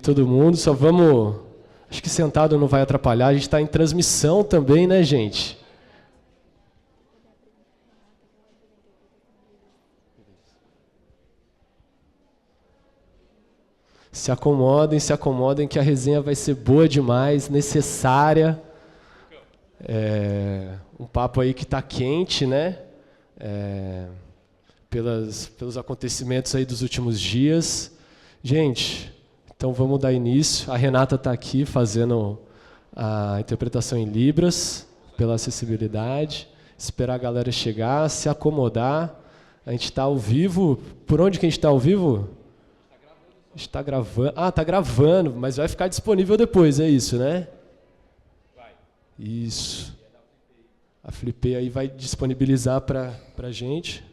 todo mundo. Só vamos... Acho que sentado não vai atrapalhar. A gente está em transmissão também, né, gente? Se acomodem, que a resenha vai ser boa demais, necessária. Um papo aí que está quente, né? Pelos acontecimentos aí dos últimos dias. Gente, então vamos dar início. A Renata está aqui fazendo a interpretação em Libras, pela acessibilidade. Esperar a galera chegar, se acomodar. A gente está ao vivo. Por onde que a gente está ao vivo? Está gravando. Ah, está gravando, mas vai ficar disponível depois, é isso, né? Vai. Isso. A Flipei aí vai disponibilizar para a gente.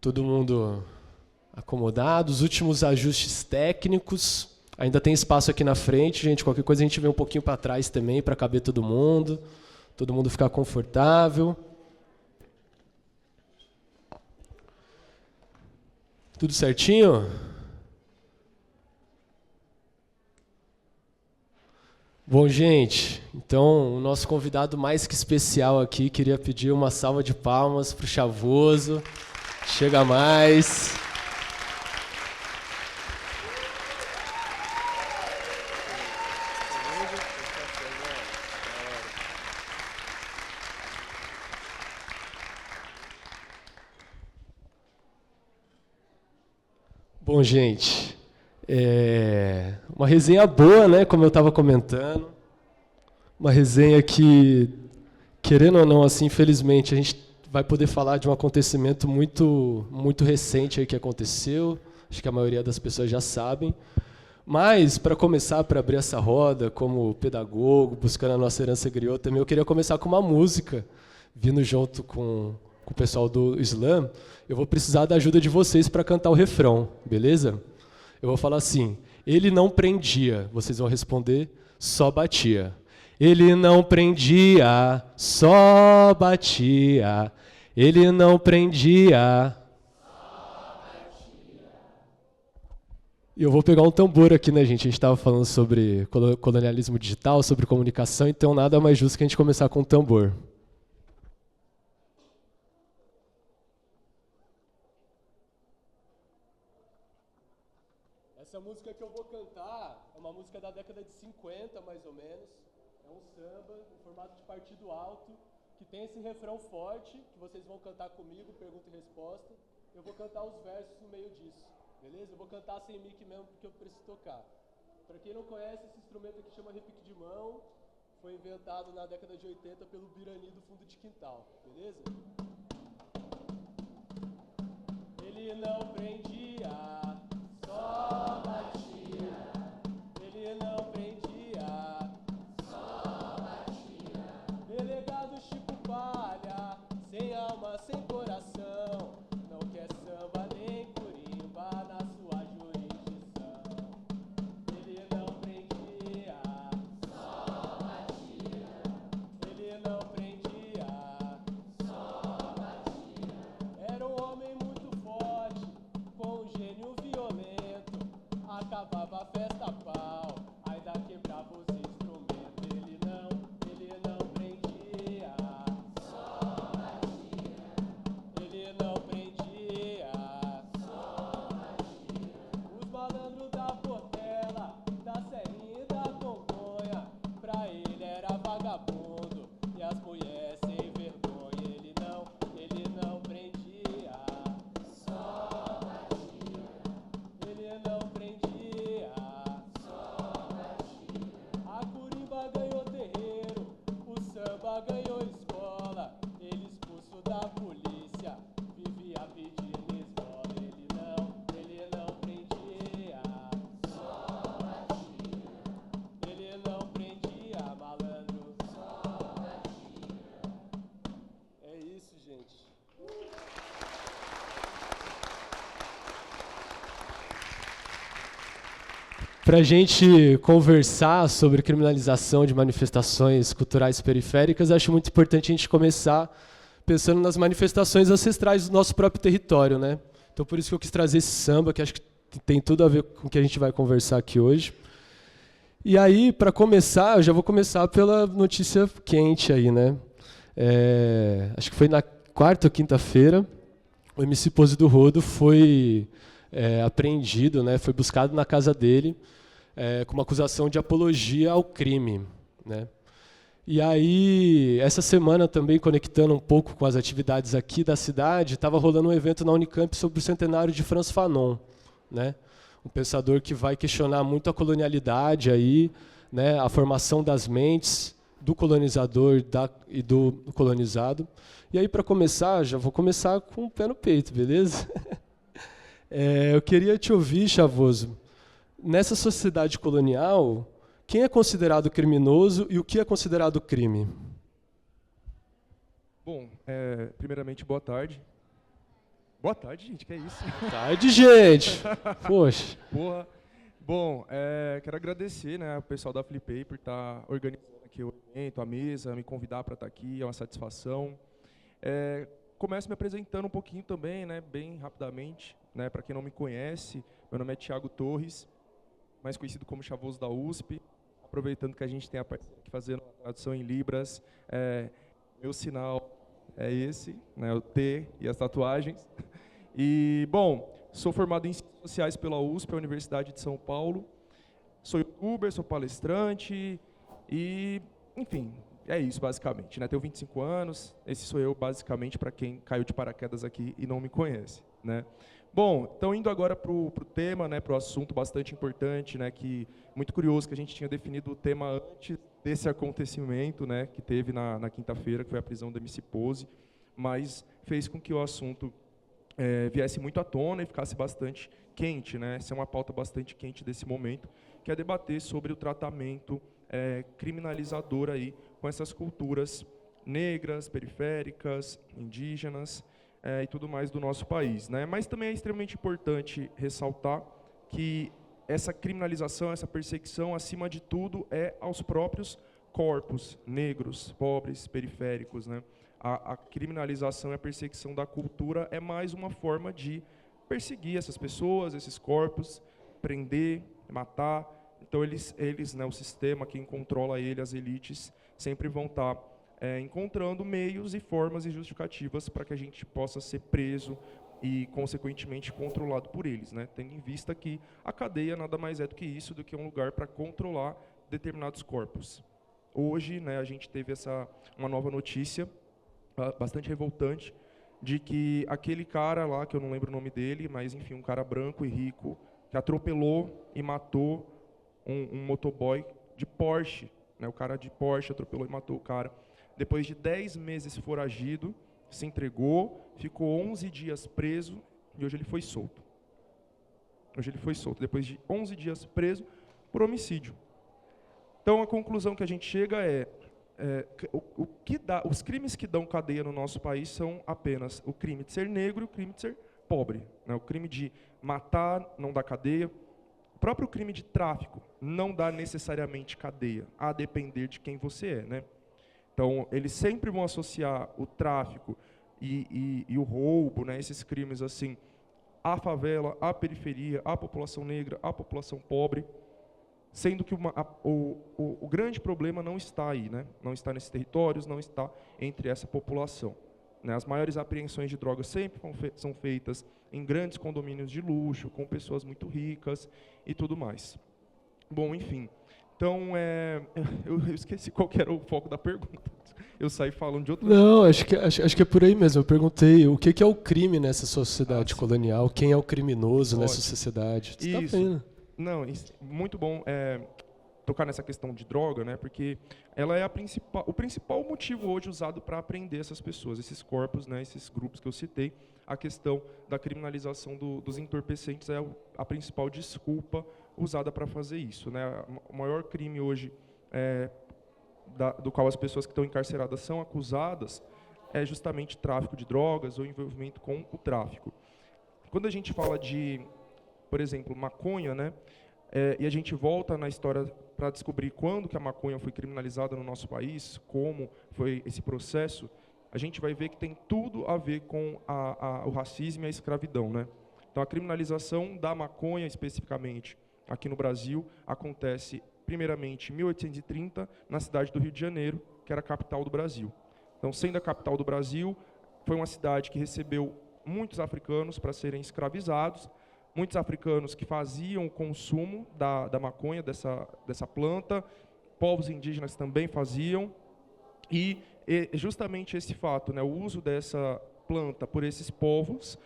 Todo mundo acomodado. Os últimos ajustes técnicos. Ainda tem espaço aqui na frente, gente. Qualquer coisa a gente vem um pouquinho para trás também, para caber todo mundo. Todo mundo ficar confortável. Tudo certinho? Bom, gente, então o nosso convidado mais que especial aqui, queria pedir uma salva de palmas para o Chavoso. Chega mais. Bom, gente, uma resenha boa, né, como eu estava comentando, uma resenha que, querendo ou não, assim, infelizmente, a gente vai poder falar de um acontecimento muito recente aí que aconteceu, acho que a maioria das pessoas já sabem, mas, para começar, para abrir essa roda, como pedagogo, buscando a nossa herança griot, também eu queria começar com uma música, vindo junto com o pessoal do Slam. Eu vou precisar da ajuda de vocês para cantar o refrão, beleza? Eu vou falar assim: ele não prendia, vocês vão responder, só batia. Ele não prendia, só batia. Ele não prendia. E eu vou pegar um tambor aqui, né, gente? A gente estava falando sobre colonialismo digital, sobre comunicação, então nada mais justo que a gente começar com um tambor. Essa música que eu vou cantar é uma música da década de 50, mais ou menos. É um samba em formato de partido alto, que tem esse refrão forte, que vocês vão cantar comigo, pergunta e resposta. Eu vou cantar os versos no meio disso, beleza? Eu vou cantar sem mic mesmo, porque eu preciso tocar. Para quem não conhece, esse instrumento aqui chama repique de mão. Foi inventado na década de 80 pelo Birani do fundo de quintal, beleza? Ele não prendia, só batia. Ele não prendia, só batia. Delegado Chico Palha, sem alma, sem coração, não quer samba nem curimba na sua jurisdição. Ele não prendia, só batia. Ele não prendia, só batia. Era um homem muito forte, com um gênio violento, acabava a festa a pau, ainda quebrava os instrumentos. Ele não prendia, só batia. Ele não prendia, só batia. Os malandros da Portela, da Serrinha e da Congonha, pra ele era vagabundo e as mulheres sem vergonha. Ele não prendia, só batia. Ele não prendia, só batia. A curimba ganhou terreiro, o samba ganhou escola. Ele expulso da polícia, vivia pedindo esmola. Ele não prendia, só batia. Ele não prendia, malandro, só batia. É isso, gente. Para a gente conversar sobre criminalização de manifestações culturais periféricas, acho muito importante a gente começar pensando nas manifestações ancestrais do nosso próprio território, né? Então por isso que eu quis trazer esse samba, que acho que tem tudo a ver com o que a gente vai conversar aqui hoje. E aí, para começar, eu já vou começar pela notícia quente aí, né? Acho que foi na quarta ou quinta-feira, o MC Pose do Rodo foi apreendido, né? Foi buscado na casa dele com uma acusação de apologia ao crime, né? E aí, essa semana também, conectando um pouco com as atividades aqui da cidade, estava rolando um evento na Unicamp sobre o centenário de Franz Fanon, né? Um pensador que vai questionar muito a colonialidade aí, né? A formação das mentes do colonizador e do colonizado. E aí, para começar, já vou começar com o pé no peito, beleza? Eu queria te ouvir, Chavoso. Nessa sociedade colonial, quem é considerado criminoso e o que é considerado crime? Bom, primeiramente, boa tarde. Boa tarde, gente, que é isso? Boa tarde, gente! Poxa. Porra. Bom, quero agradecer, né, ao pessoal da Flipei por estar organizando aqui o evento, a mesa, me convidar para estar aqui, é uma satisfação. Começo me apresentando um pouquinho também, né, bem rapidamente, né, para quem não me conhece, meu nome é Thiago Torres, mais conhecido como Chavoso da USP. Aproveitando que a gente tem a parceria aqui fazendo a tradução em Libras, meu sinal é esse, né, o T e as tatuagens. E, bom, sou formado em Ciências Sociais pela USP, a Universidade de São Paulo. Sou youtuber, sou palestrante e, enfim, é isso basicamente, né? Tenho 25 anos, esse sou eu basicamente para quem caiu de paraquedas aqui e não me conhece, né? Bom, então indo agora para o tema, né, para o assunto bastante importante, né, que muito curioso que a gente tinha definido o tema antes desse acontecimento, né, que teve na quinta-feira, que foi a prisão do MC Pose, mas fez com que o assunto viesse muito à tona e ficasse bastante quente, né? Essa é uma pauta bastante quente desse momento, que é debater sobre o tratamento criminalizador aí com essas culturas negras, periféricas, indígenas, e tudo mais do nosso país, né? Mas também é extremamente importante ressaltar que essa criminalização, essa perseguição, acima de tudo, é aos próprios corpos negros, pobres, periféricos, né? A criminalização e a perseguição da cultura é mais uma forma de perseguir essas pessoas, esses corpos, prender, matar. Então eles, né, o sistema, quem controla ele, as elites, sempre vão estar encontrando meios e formas e justificativas para que a gente possa ser preso e, consequentemente, controlado por eles, né? Tendo em vista que a cadeia nada mais é do que isso, do que um lugar para controlar determinados corpos. Hoje, né, a gente teve uma nova notícia, bastante revoltante, de que aquele cara lá, que eu não lembro o nome dele, mas, enfim, um cara branco e rico, que atropelou e matou um motoboy de Porsche, né? O cara de Porsche atropelou e matou o cara. Depois de 10 meses foragido, se entregou, ficou 11 dias preso e hoje ele foi solto. Hoje ele foi solto, depois de 11 dias preso por homicídio. Então, a conclusão que a gente chega os crimes que dão cadeia no nosso país são apenas o crime de ser negro e o crime de ser pobre, né? O crime de matar não dá cadeia. O próprio crime de tráfico não dá necessariamente cadeia, a depender de quem você é, né? Então, eles sempre vão associar o tráfico e o roubo, né, esses crimes assim, à favela, à periferia, à população negra, à população pobre, sendo que o grande problema não está aí, né? Não está nesses territórios, não está entre essa população, né? As maiores apreensões de drogas sempre são feitas em grandes condomínios de luxo, com pessoas muito ricas e tudo mais. Bom, enfim. Então, eu esqueci qual que era o foco da pergunta. Eu saí falando de outra... Não, acho que é por aí mesmo. Eu perguntei o que é o crime nessa sociedade colonial, quem é o criminoso nessa sociedade. Você isso. Tá vendo? Não, muito bom tocar nessa questão de droga, né? Porque ela é o principal motivo hoje usado para apreender essas pessoas, esses corpos, né? Esses grupos que eu citei. A questão da criminalização dos entorpecentes é a principal desculpa usada para fazer isso, né? O maior crime hoje do qual as pessoas que estão encarceradas são acusadas é justamente tráfico de drogas ou envolvimento com o tráfico. Quando a gente fala de, por exemplo, maconha, né? E a gente volta na história para descobrir quando que a maconha foi criminalizada no nosso país, como foi esse processo, a gente vai ver que tem tudo a ver com o racismo e a escravidão, né? Então, a criminalização da maconha, especificamente, aqui no Brasil, acontece, primeiramente, em 1830, na cidade do Rio de Janeiro, que era a capital do Brasil. Então, sendo a capital do Brasil, foi uma cidade que recebeu muitos africanos para serem escravizados, muitos africanos que faziam o consumo da maconha, dessa planta, povos indígenas também faziam, e justamente esse fato, né, o uso dessa planta por esses povos,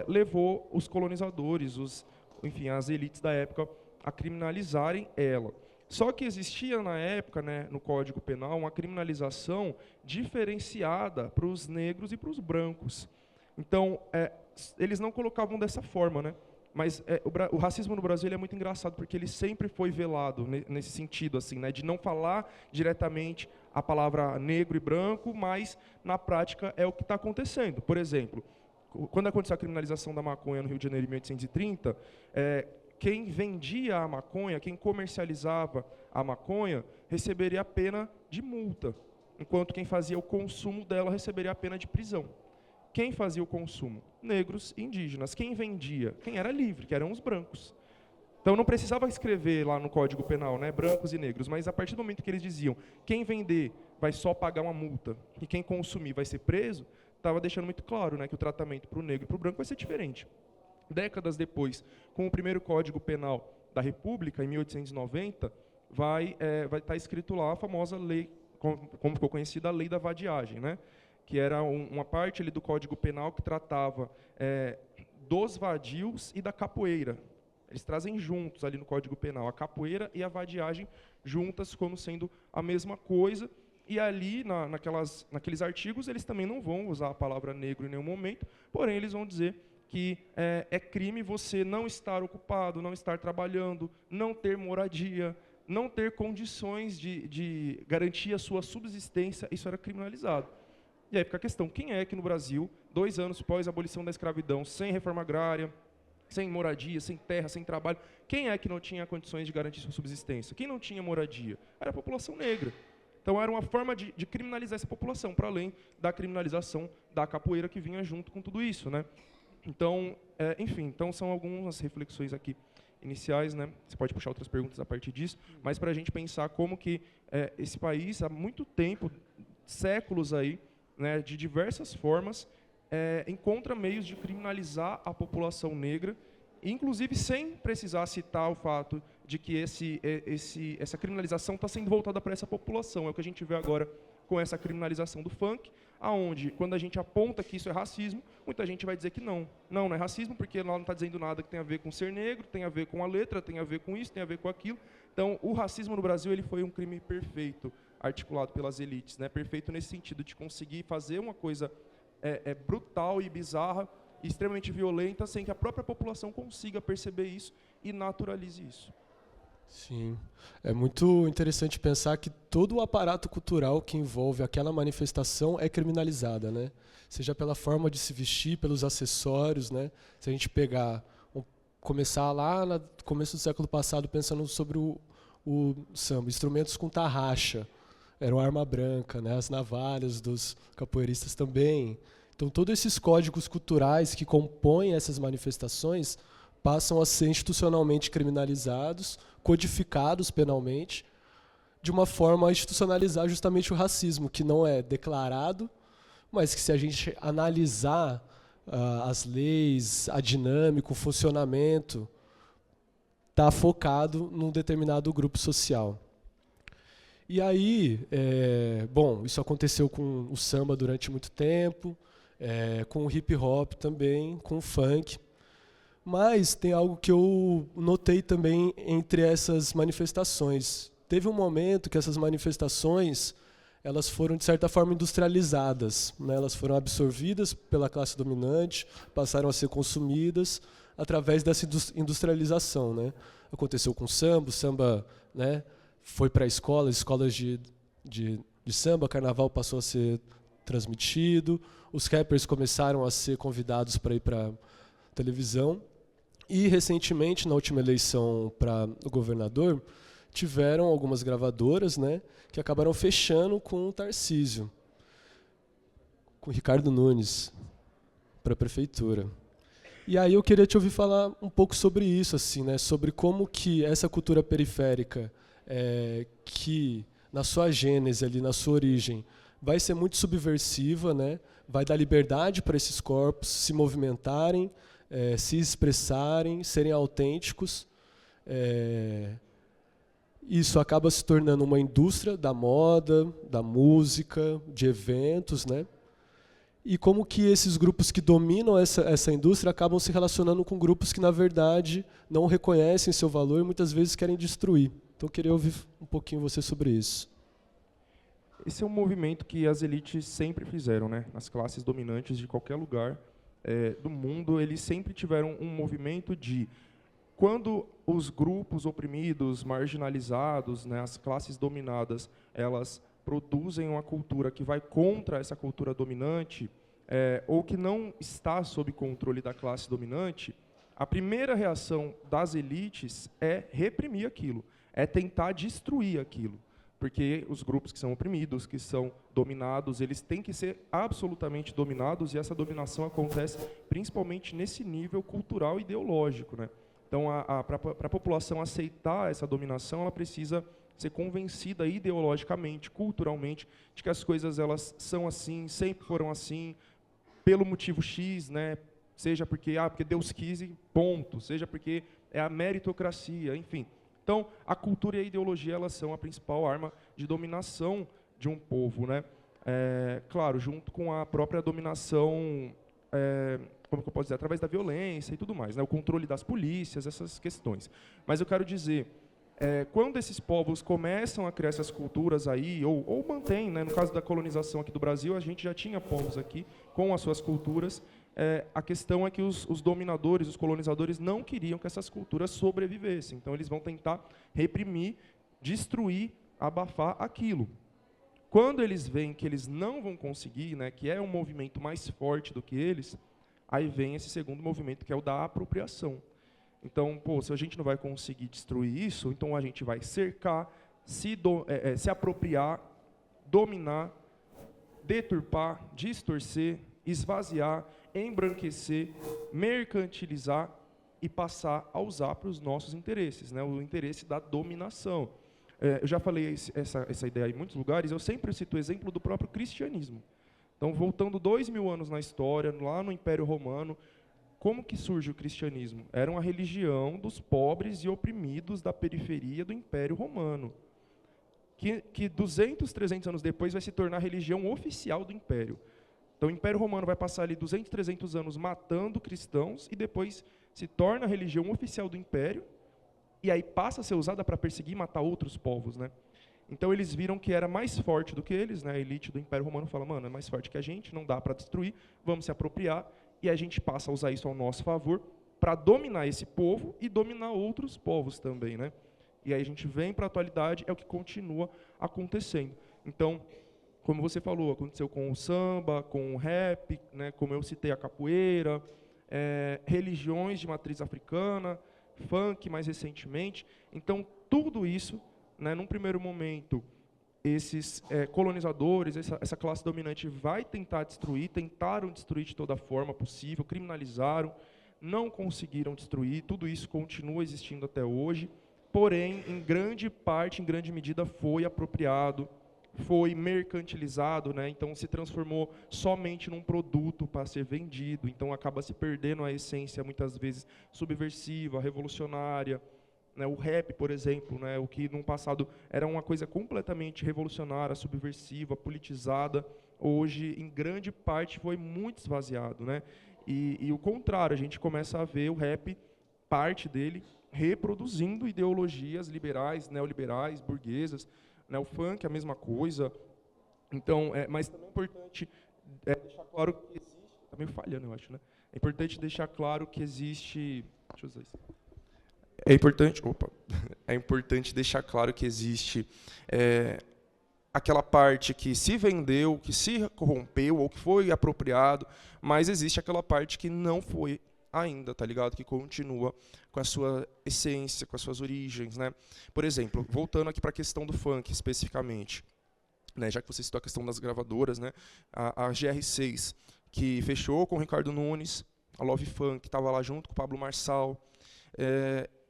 levou os colonizadores, enfim, as elites da época a criminalizarem ela. Só que existia na época, né, no Código Penal, uma criminalização diferenciada para os negros e para os brancos. Então, eles não colocavam dessa forma, né? Mas o racismo no Brasil ele é muito engraçado, porque ele sempre foi velado nesse sentido, assim, né, de não falar diretamente a palavra negro e branco, mas, na prática, é o que está acontecendo. Por exemplo, quando aconteceu a criminalização da maconha no Rio de Janeiro em 1830, quem vendia a maconha, quem comercializava a maconha, receberia a pena de multa, enquanto quem fazia o consumo dela receberia a pena de prisão. Quem fazia o consumo? Negros e indígenas. Quem vendia? Quem era livre, que eram os brancos. Então não precisava escrever lá no Código Penal, né, brancos e negros, mas a partir do momento que eles diziam quem vender vai só pagar uma multa e quem consumir vai ser preso, estava deixando muito claro, né, que o tratamento para o negro e para o branco vai ser diferente. Décadas depois, com o primeiro Código Penal da República, em 1890, vai estar escrito lá a famosa lei, como ficou conhecida, a Lei da Vadiagem, né? Que era uma parte ali do Código Penal que tratava dos vadios e da capoeira. Eles trazem juntos ali no Código Penal a capoeira e a vadiagem juntas como sendo a mesma coisa. E ali, naqueles artigos, eles também não vão usar a palavra negro em nenhum momento, porém eles vão dizer que é crime você não estar ocupado, não estar trabalhando, não ter moradia, não ter condições de garantir a sua subsistência, isso era criminalizado. E aí fica a questão, quem é que no Brasil, 2 anos após a abolição da escravidão, sem reforma agrária, sem moradia, sem terra, sem trabalho, quem é que não tinha condições de garantir sua subsistência? Quem não tinha moradia? Era a população negra. Então era uma forma de criminalizar essa população, para além da criminalização da capoeira que vinha junto com tudo isso, né? Então, enfim, são algumas reflexões aqui iniciais, né? Você pode puxar outras perguntas a partir disso, mas para a gente pensar como que esse país, há muito tempo, séculos aí, né, de diversas formas, encontra meios de criminalizar a população negra, inclusive sem precisar citar o fato de que essa criminalização está sendo voltada para essa população. É o que a gente vê agora com essa criminalização do funk, aonde, quando a gente aponta que isso é racismo, muita gente vai dizer que não é racismo, porque lá não está dizendo nada que tem a ver com ser negro, tem a ver com a letra, tem a ver com isso, tem a ver com aquilo. Então, o racismo no Brasil ele foi um crime perfeito, articulado pelas elites, né? Perfeito nesse sentido de conseguir fazer uma coisa brutal e bizarra, e extremamente violenta, sem que a própria população consiga perceber isso e naturalize isso. Sim, é muito interessante pensar que todo o aparato cultural que envolve aquela manifestação é criminalizada, né? Seja pela forma de se vestir, pelos acessórios, né? Se a gente começar lá no começo do século passado pensando sobre o samba, instrumentos com tarraxa, era arma branca, né? As navalhas dos capoeiristas também. Então, todos esses códigos culturais que compõem essas manifestações passam a ser institucionalmente criminalizados, codificados penalmente, de uma forma a institucionalizar justamente o racismo, que não é declarado, mas que, se a gente analisar as leis, a dinâmica, o funcionamento, está focado num determinado grupo social. E aí, bom, isso aconteceu com o samba durante muito tempo, com o hip hop também, com o funk. Mas tem algo que eu notei também entre essas manifestações. Teve um momento que essas manifestações elas foram, de certa forma, industrializadas, né? Elas foram absorvidas pela classe dominante, passaram a ser consumidas através dessa industrialização, né? Aconteceu com o samba, né? Foi para escolas de samba, carnaval passou a ser transmitido, os rappers começaram a ser convidados para ir para televisão, e recentemente, na última eleição para o governador, tiveram algumas gravadoras, né, que acabaram fechando com o Tarcísio. com Ricardo Nunes para a prefeitura. E aí eu queria te ouvir falar um pouco sobre isso, assim, né? Sobre como que essa cultura periférica, que na sua gênese, ali, na sua origem, vai ser muito subversiva, né? Vai dar liberdade para esses corpos se movimentarem, se expressarem, serem autênticos. Isso acaba se tornando uma indústria da moda, da música, de eventos, né? E como que esses grupos que dominam essa indústria acabam se relacionando com grupos que, na verdade, não reconhecem seu valor e muitas vezes querem destruir. Então, eu queria ouvir um pouquinho você sobre isso. Esse é um movimento que as elites sempre fizeram, né? As classes dominantes de qualquer lugar do mundo, eles sempre tiveram um movimento de, quando os grupos oprimidos, marginalizados, né, as classes dominadas, elas produzem uma cultura que vai contra essa cultura dominante, ou que não está sob controle da classe dominante, a primeira reação das elites é reprimir aquilo, é tentar destruir aquilo. Porque os grupos que são oprimidos, que são dominados, eles têm que ser absolutamente dominados, e essa dominação acontece principalmente nesse nível cultural e ideológico, né? Então, para a população aceitar essa dominação, ela precisa ser convencida ideologicamente, culturalmente, de que as coisas elas são assim, sempre foram assim, pelo motivo X, né? Seja porque Deus quis e ponto, seja porque é a meritocracia, enfim. Então, a cultura e a ideologia elas são a principal arma de dominação de um povo, né? Claro, junto com a própria dominação, como que eu posso dizer, através da violência e tudo mais, né? O controle das polícias, essas questões. Mas eu quero dizer, quando esses povos começam a criar essas culturas aí, ou mantêm, né? No caso da colonização aqui do Brasil, a gente já tinha povos aqui com as suas culturas. A questão é que os dominadores, os colonizadores, não queriam que essas culturas sobrevivessem. Então, eles vão tentar reprimir, destruir, abafar aquilo. Quando eles veem que eles não vão conseguir, né, que é um movimento mais forte do que eles, aí vem esse segundo movimento, que é o da apropriação. Então, se a gente não vai conseguir destruir isso, então a gente vai cercar, se apropriar, dominar, deturpar, distorcer, esvaziar, embranquecer, mercantilizar e passar a usar para os nossos interesses, né? O interesse da dominação. Eu já falei essa ideia em muitos lugares, eu sempre cito o exemplo do próprio cristianismo. Então, voltando 2000 anos na história, lá no Império Romano, como que surge o cristianismo? Era uma religião dos pobres e oprimidos da periferia do Império Romano, que 200, 300 anos depois vai se tornar a religião oficial do Império. Então, o Império Romano vai passar ali 200, 300 anos matando cristãos e depois se torna a religião oficial do Império e aí passa a ser usada para perseguir e matar outros povos, né? Então, eles viram que era mais forte do que eles, né? A elite do Império Romano fala, mano, é mais forte que a gente, não dá para destruir, vamos se apropriar, e a gente passa a usar isso ao nosso favor para dominar esse povo e dominar outros povos também, né? E aí a gente vem para a atualidade, é o que continua acontecendo. Então, como você falou, aconteceu com o samba, com o rap, né, como eu citei a capoeira, religiões de matriz africana, funk mais recentemente. Então, tudo isso, né, num primeiro momento, esses colonizadores, essa classe dominante vai tentar destruir, tentaram destruir de toda forma possível, criminalizaram, não conseguiram destruir, tudo isso continua existindo até hoje, porém, em grande parte, em grande medida, foi apropriado, foi mercantilizado, né? Então se transformou somente num produto para ser vendido, então acaba se perdendo a essência, muitas vezes, subversiva, revolucionária, né? O rap, por exemplo, né? O que no passado era uma coisa completamente revolucionária, subversiva, politizada, hoje, em grande parte, foi muito esvaziado, né? E o contrário, a gente começa a ver o rap, parte dele, reproduzindo ideologias liberais, neoliberais, burguesas, né, o funk, a mesma coisa. Então, mas também é importante deixar claro que existe... Está meio falhando, eu acho, né? É importante deixar claro que existe... Deixa eu usar isso. É importante deixar claro que existe aquela parte que se vendeu, que se corrompeu ou que foi apropriado, mas existe aquela parte que não foi ainda, tá ligado? Que continua com a sua essência, com as suas origens, né? Por exemplo, voltando aqui para a questão do funk especificamente, né, já que você citou a questão das gravadoras, né, a GR6, que fechou com o Ricardo Nunes, a Love Funk, que estava lá junto com o Pablo Marçal.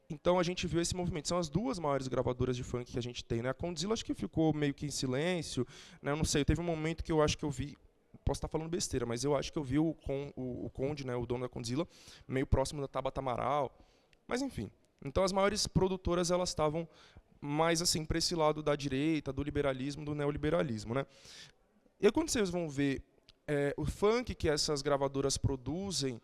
Então a gente viu esse movimento. São as duas maiores gravadoras de funk que a gente tem, né? A Condzilla acho que ficou meio que em silêncio, né? Eu não sei, teve um momento que eu acho que eu vi, posso estar falando besteira, mas eu acho que eu vi o Conde, né, o dono da Condzilla, meio próximo da Tabata Amaral. Mas enfim. Então as maiores produtoras elas estavam mais assim para esse lado da direita, do liberalismo, do neoliberalismo, né? E aí, quando vocês vão ver o funk que essas gravadoras produzem,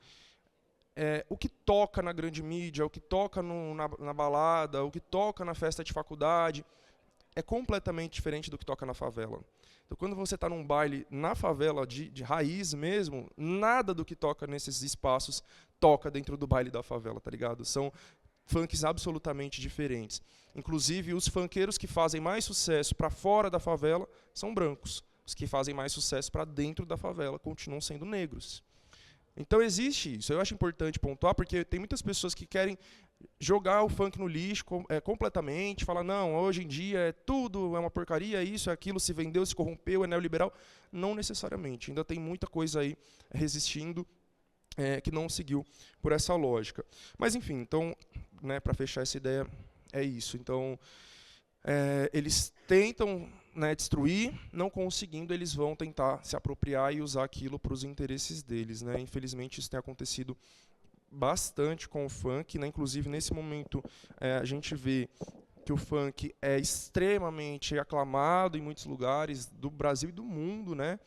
o que toca na grande mídia, o que toca na balada, o que toca na festa de faculdade, é completamente diferente do que toca na favela. Então, quando você está num baile na favela de raiz mesmo, nada do que toca nesses espaços toca dentro do baile da favela, tá ligado? São funks absolutamente diferentes. Inclusive, os funkeiros que fazem mais sucesso para fora da favela são brancos. Os que fazem mais sucesso para dentro da favela continuam sendo negros. Então existe isso. Eu acho importante pontuar, porque tem muitas pessoas que querem jogar o funk no lixo completamente, falar, não, hoje em dia tudo é uma porcaria, isso, aquilo, se vendeu, se corrompeu, é neoliberal. Não necessariamente. Ainda tem muita coisa aí resistindo que não seguiu por essa lógica. Mas, enfim, então, né, para fechar essa ideia, é isso. Então, eles tentam, né, destruir, não conseguindo, eles vão tentar se apropriar e usar aquilo para os interesses deles, né? Infelizmente, isso tem acontecido bastante com o funk, né? Inclusive, nesse momento, a gente vê que o funk é extremamente aclamado em muitos lugares do Brasil e do mundo, né?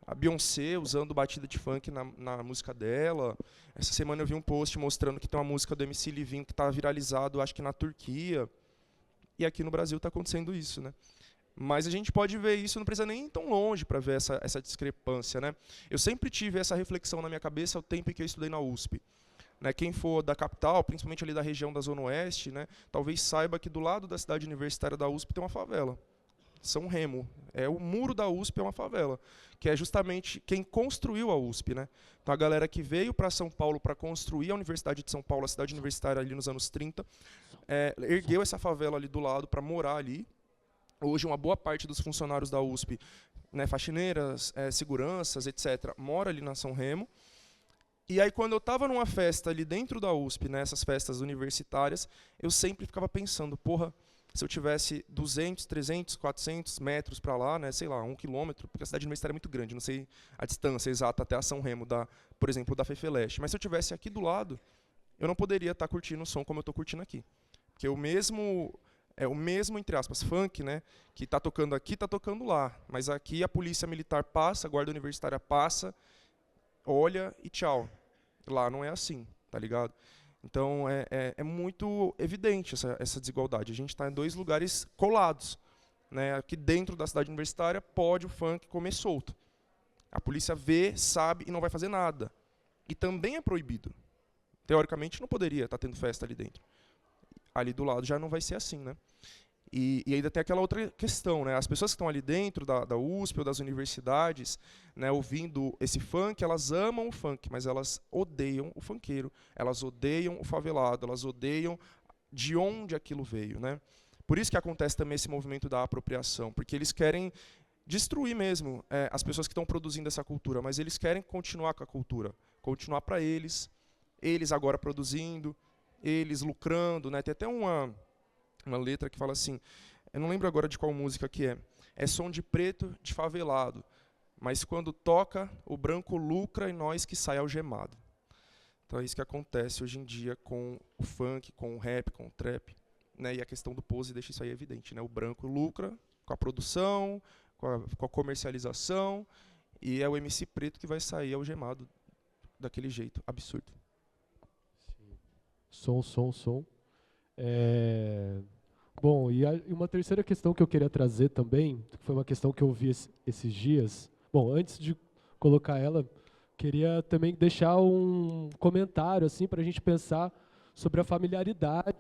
A Beyoncé usando batida de funk na música dela. Essa semana eu vi um post mostrando que tem uma música do MC Livinho que está viralizado, acho que na Turquia. E aqui no Brasil está acontecendo isso, né? Mas a gente pode ver isso, não precisa nem ir tão longe para ver essa discrepância, né? Eu sempre tive essa reflexão na minha cabeça o tempo em que eu estudei na USP. Né, quem for da capital, principalmente ali da região da Zona Oeste, né, talvez saiba que do lado da cidade universitária da USP tem uma favela. São Remo. O muro da USP é uma favela, que é justamente quem construiu a USP. Né? Então a galera que veio para São Paulo para construir a Universidade de São Paulo, a cidade universitária ali nos anos 30, ergueu essa favela ali do lado para morar ali. Hoje uma boa parte dos funcionários da USP, né, faxineiras, seguranças, etc., mora ali na São Remo. E aí, quando eu estava numa festa ali dentro da USP, né, essas festas universitárias, eu sempre ficava pensando, porra, se eu tivesse 200, 300, 400 metros para lá, né, sei lá, 1 quilômetro, porque a cidade universitária é muito grande, não sei a distância exata até a São Remo, por exemplo, da Fefeleste, mas se eu tivesse aqui do lado, eu não poderia estar curtindo o som como eu estou curtindo aqui. Porque o mesmo, entre aspas, funk, né, que está tocando aqui, está tocando lá, mas aqui a polícia militar passa, a guarda universitária passa, olha e tchau. Lá não é assim, tá ligado? Então, é muito evidente essa desigualdade. A gente está em dois lugares colados. Né? Aqui dentro da cidade universitária, pode o funk comer solto. A polícia vê, sabe e não vai fazer nada. E também é proibido. Teoricamente, não poderia estar tendo festa ali dentro. Ali do lado já não vai ser assim, né? E ainda tem aquela outra questão, né? As pessoas que estão ali dentro da USP ou das universidades, né, ouvindo esse funk, elas amam o funk, mas elas odeiam o funkeiro, elas odeiam o favelado, elas odeiam de onde aquilo veio, né? Por isso que acontece também esse movimento da apropriação, porque eles querem destruir mesmo as pessoas que estão produzindo essa cultura, mas eles querem continuar com a cultura, continuar para eles agora produzindo, eles lucrando, né? Tem até uma letra que fala assim, eu não lembro agora de qual música que é som de preto de favelado, mas quando toca, o branco lucra e nós que sai algemado. Então é isso que acontece hoje em dia com o funk, com o rap, com o trap, né? E a questão do pose deixa isso aí evidente, né? O branco lucra com a produção, com a comercialização, e é o MC preto que vai sair algemado daquele jeito absurdo. Sim. Som. Bom, e uma terceira questão que eu queria trazer também, que foi uma questão que eu vi esses dias. Bom, antes de colocar ela, queria também deixar um comentário assim para a gente pensar sobre a familiaridade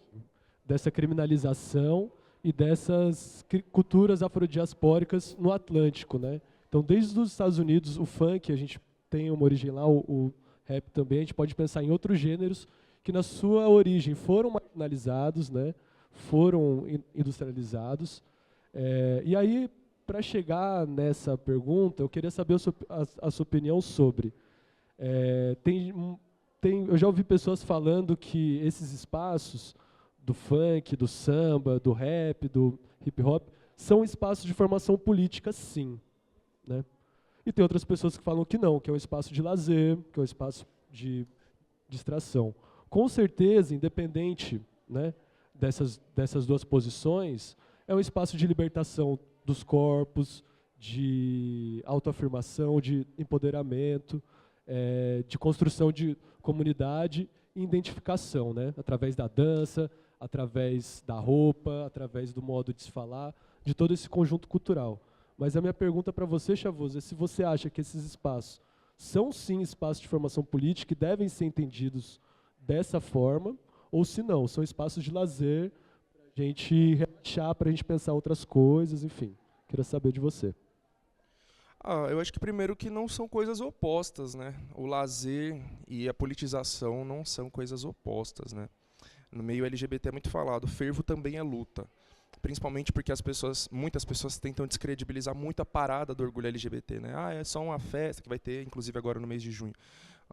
dessa criminalização e dessas culturas afrodiaspóricas no Atlântico, né? Então, desde os Estados Unidos, o funk, a gente tem uma origem lá, o rap também, a gente pode pensar em outros gêneros que na sua origem foram marginalizados, né? Foram industrializados. E aí, para chegar nessa pergunta, eu queria saber a sua opinião sobre. Eu já ouvi pessoas falando que esses espaços do funk, do samba, do rap, do hip hop, são espaços de formação política, sim, né? E tem outras pessoas que falam que não, que é um espaço de lazer, que é um espaço de distração. Com certeza, independente, né, dessas duas posições, é um espaço de libertação dos corpos, de autoafirmação, de empoderamento, de construção de comunidade e identificação, né, através da dança, através da roupa, através do modo de se falar, de todo esse conjunto cultural. Mas a minha pergunta para você, Chavoso, é se você acha que esses espaços são sim espaços de formação política e devem ser entendidos dessa forma, ou se não, são espaços de lazer para a gente relaxar, para a gente pensar outras coisas, enfim. Queria saber de você. Eu acho que primeiro que não são coisas opostas, né? O lazer e a politização não são coisas opostas, né? No meio LGBT é muito falado, fervo também é luta. Principalmente porque muitas pessoas tentam descredibilizar muito a parada do orgulho LGBT, né? É só uma festa, que vai ter, inclusive, agora no mês de junho.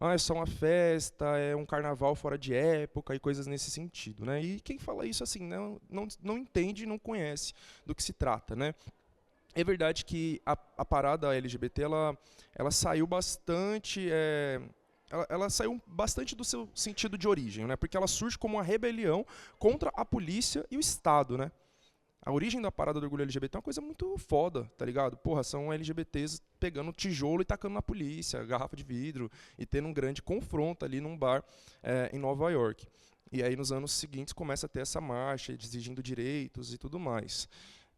É só uma festa, é um carnaval fora de época e coisas nesse sentido, né? E quem fala isso, assim, não entende e não conhece do que se trata, né? É verdade que a parada LGBT, ela saiu bastante... Ela saiu bastante do seu sentido de origem, né? Porque ela surge como uma rebelião contra a polícia e o Estado, né? A origem da parada do orgulho LGBT é uma coisa muito foda, tá ligado? Porra, são LGBTs pegando tijolo e tacando na polícia, garrafa de vidro, e tendo um grande confronto ali num bar em Nova York. E aí, nos anos seguintes, começa a ter essa marcha, exigindo direitos e tudo mais.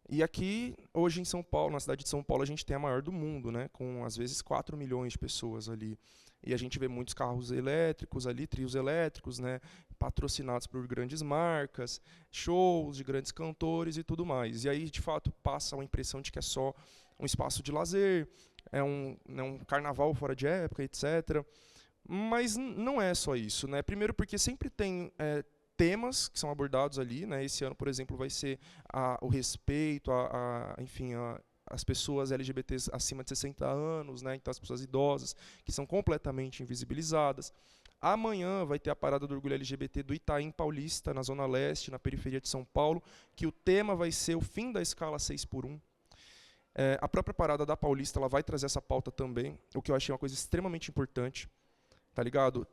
E aqui, hoje em São Paulo, na cidade de São Paulo, a gente tem a maior do mundo, né? Com, às vezes, 4 milhões de pessoas ali. E a gente vê muitos carros elétricos ali, trios elétricos, né, patrocinados por grandes marcas, shows de grandes cantores e tudo mais. E aí, de fato, passa a impressão de que é só um espaço de lazer, é um carnaval fora de época, etc. Mas não é só isso, né? Primeiro porque sempre tem temas que são abordados ali, né? Esse ano, por exemplo, vai ser o respeito, enfim, as pessoas LGBTs acima de 60 anos, né? Então as pessoas idosas, que são completamente invisibilizadas. Amanhã vai ter a parada do orgulho LGBT do Itaim Paulista, na Zona Leste, na periferia de São Paulo, que o tema vai ser o fim da escala 6x1. A própria parada da Paulista ela vai trazer essa pauta também, o que eu achei uma coisa extremamente importante. Tá ligado?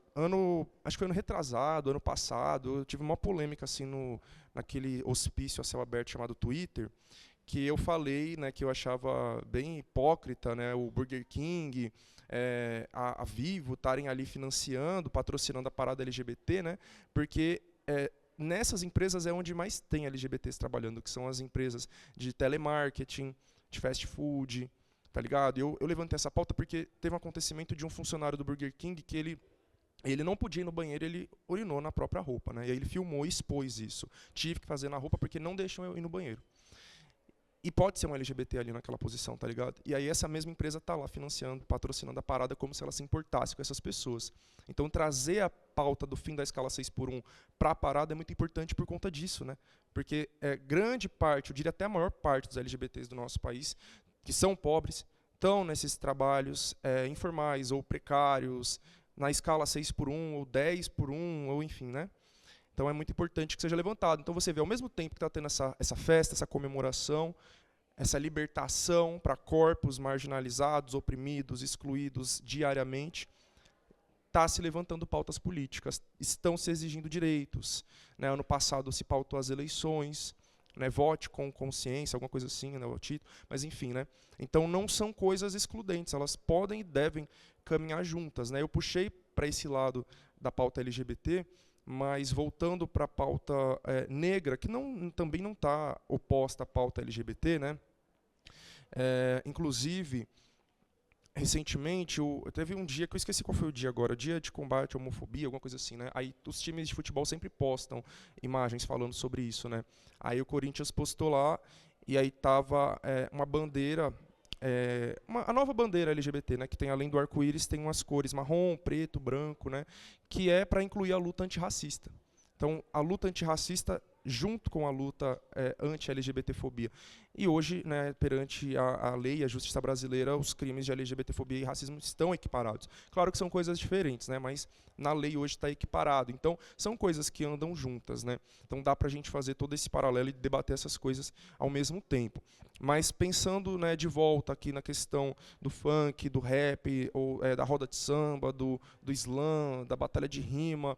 Acho que foi ano retrasado, ano passado, eu tive uma polêmica assim naquele hospício a céu aberto chamado Twitter, que eu falei, né, que eu achava bem hipócrita, né, o Burger King, a Vivo estarem ali financiando, patrocinando a parada LGBT, né, porque nessas empresas é onde mais tem LGBTs trabalhando, que são as empresas de telemarketing, de fast food, tá ligado? Eu levantei essa pauta porque teve um acontecimento de um funcionário do Burger King que ele não podia ir no banheiro, ele urinou na própria roupa, né? E aí ele filmou e expôs isso. Tive que fazer na roupa porque não deixam eu ir no banheiro. E pode ser um LGBT ali naquela posição, tá ligado? E aí essa mesma empresa tá lá financiando, patrocinando a parada como se ela se importasse com essas pessoas. Então trazer a pauta do fim da escala 6x1 para a parada é muito importante por conta disso, né? Porque grande parte, eu diria até a maior parte dos LGBTs do nosso país, que são pobres, estão nesses trabalhos informais ou precários, na escala 6x1 ou 10x1, ou enfim, né? Então é muito importante que seja levantado. Então você vê, ao mesmo tempo que está tendo essa festa, essa comemoração, essa libertação para corpos marginalizados, oprimidos, excluídos diariamente, está se levantando pautas políticas, estão se exigindo direitos. Né? Ano passado se pautou as eleições, né? Vote com consciência, alguma coisa assim, né? O título, mas enfim, né? Então não são coisas excludentes, elas podem e devem caminhar juntas. Né? Eu puxei para esse lado da pauta LGBT, mas voltando para a pauta negra, que também não está oposta à pauta LGBT, né? Inclusive, recentemente, teve um dia, que eu esqueci qual foi o dia agora, dia de combate à homofobia, alguma coisa assim, né? Aí os times de futebol sempre postam imagens falando sobre isso, né? Aí o Corinthians postou lá, e aí tava uma bandeira, a nova bandeira LGBT, né? Que tem, além do arco-íris, tem umas cores marrom, preto, branco, né? Que é para incluir a luta antirracista. Então, a luta antirracista junto com a luta anti-LGBTfobia. E hoje, né, perante a lei e a justiça brasileira, os crimes de LGBTfobia e racismo estão equiparados. Claro que são coisas diferentes, né, mas na lei hoje está equiparado. Então, são coisas que andam juntas. Né? Então, dá para a gente fazer todo esse paralelo e debater essas coisas ao mesmo tempo. Mas pensando, né, de volta aqui na questão do funk, do rap, ou da roda de samba, do slam, da batalha de rima,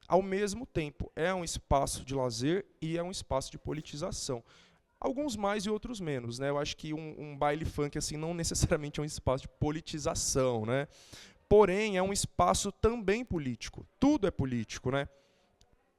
ao mesmo tempo, é um espaço de lazer e é um espaço de politização. Alguns mais e outros menos. Né? Eu acho que um baile funk assim, não necessariamente é um espaço de politização. Né? Porém, é um espaço também político. Tudo é político. Né?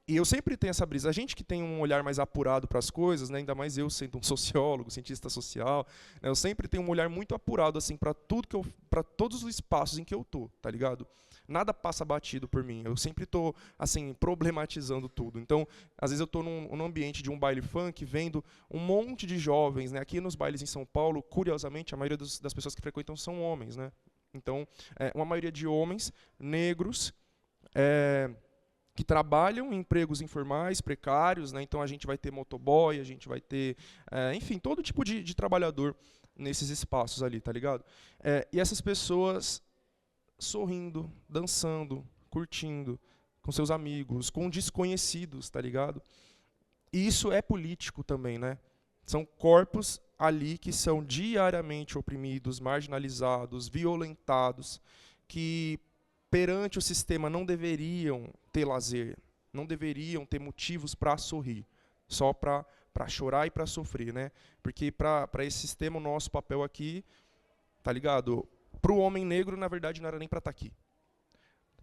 E eu sempre tenho essa brisa. A gente que tem um olhar mais apurado para as coisas, né? Ainda mais eu sendo um sociólogo, cientista social, né? Eu sempre tenho um olhar muito apurado assim, para todos os espaços em que eu estou. Tá ligado? Nada passa batido por mim. Eu sempre estou assim, problematizando tudo. Então, às vezes eu estou num ambiente de um baile funk, vendo um monte de jovens. Né? Aqui nos bailes em São Paulo, curiosamente, a maioria das pessoas que frequentam são homens. Né? Então, uma maioria de homens negros que trabalham em empregos informais, precários. Né? Então, a gente vai ter motoboy, a gente vai ter, enfim, todo tipo de trabalhador nesses espaços ali, tá ligado? E essas pessoas sorrindo, dançando, curtindo, com seus amigos, com desconhecidos, tá ligado? E isso é político também, né? São corpos ali que são diariamente oprimidos, marginalizados, violentados, que perante o sistema não deveriam ter lazer, não deveriam ter motivos para sorrir, só para chorar e para sofrer, né? Porque para esse sistema o nosso papel aqui, tá ligado? Para o homem negro, na verdade, não era nem para estar aqui.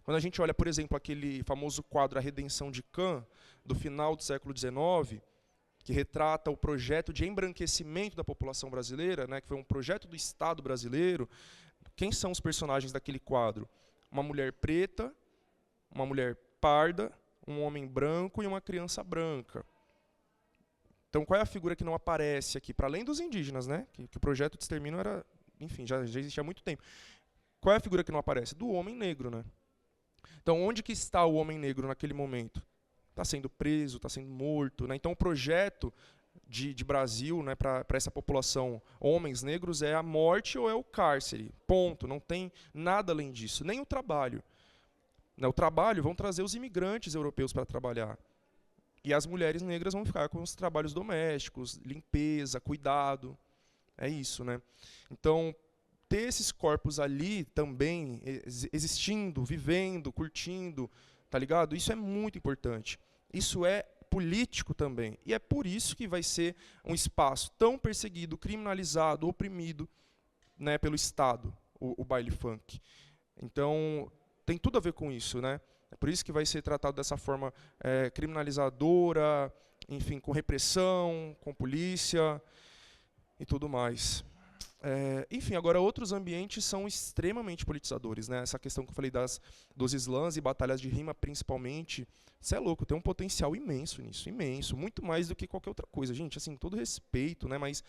Quando a gente olha, por exemplo, aquele famoso quadro A Redenção de Cã, do final do século XIX, que retrata o projeto de embranquecimento da população brasileira, né, que foi um projeto do Estado brasileiro, quem são os personagens daquele quadro? Uma mulher preta, uma mulher parda, um homem branco e uma criança branca. Então, qual é a figura que não aparece aqui? Para além dos indígenas, né, que o projeto de extermínio era... Enfim, já existia há muito tempo. Qual é a figura que não aparece? Do homem negro. Né? Então, onde que está o homem negro naquele momento? Está sendo preso, está sendo morto. Né? Então, o projeto de Brasil, né, para essa população, homens negros, é a morte ou é o cárcere. Ponto. Não tem nada além disso. Nem o trabalho. O trabalho vão trazer os imigrantes europeus para trabalhar. E as mulheres negras vão ficar com os trabalhos domésticos, limpeza, cuidado. É isso, né? Então, ter esses corpos ali também existindo, vivendo, curtindo, tá ligado? Isso é muito importante. Isso é político também. E é por isso que vai ser um espaço tão perseguido, criminalizado, oprimido, né, pelo Estado, o baile funk. Então, tem tudo a ver com isso, né? É por isso que vai ser tratado dessa forma criminalizadora, enfim, com repressão, com polícia e tudo mais. Enfim, agora outros ambientes são extremamente politizadores, né? Essa questão que eu falei dos slams e batalhas de rima, principalmente, você é louco, tem um potencial imenso nisso, imenso, muito mais do que qualquer outra coisa. Gente, assim, todo respeito, né? Mas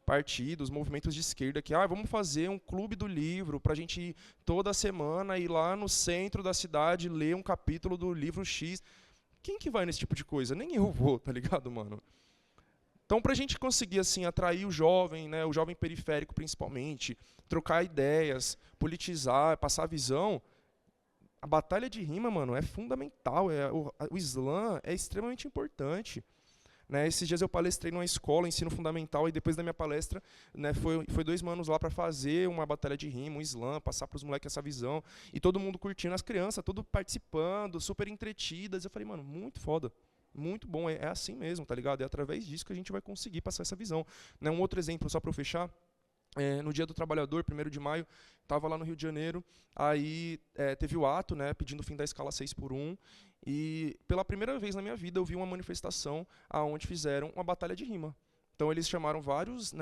partidos, movimentos de esquerda que, vamos fazer um clube do livro para a gente ir toda semana ir lá no centro da cidade ler um capítulo do livro X. Quem que vai nesse tipo de coisa? Nem eu vou, tá ligado, mano? Então, para a gente conseguir assim, atrair o jovem, né, o jovem periférico principalmente, trocar ideias, politizar, passar visão, a batalha de rima, mano, é fundamental. O slam é extremamente importante. Né? Esses dias eu palestrei numa escola, ensino fundamental, e depois da minha palestra, né, foi 2 manos lá para fazer uma batalha de rima, um slam, passar para os moleques essa visão, e todo mundo curtindo, as crianças, tudo participando, super entretidas. Eu falei, mano, muito foda. Muito bom, é assim mesmo, tá ligado? É através disso que a gente vai conseguir passar essa visão. Né, um outro exemplo, só para eu fechar, no Dia do Trabalhador, 1º de maio, estava lá no Rio de Janeiro, aí teve o ato, né, pedindo o fim da escala 6x1, e pela primeira vez na minha vida eu vi uma manifestação onde fizeram uma batalha de rima. Então eles chamaram vários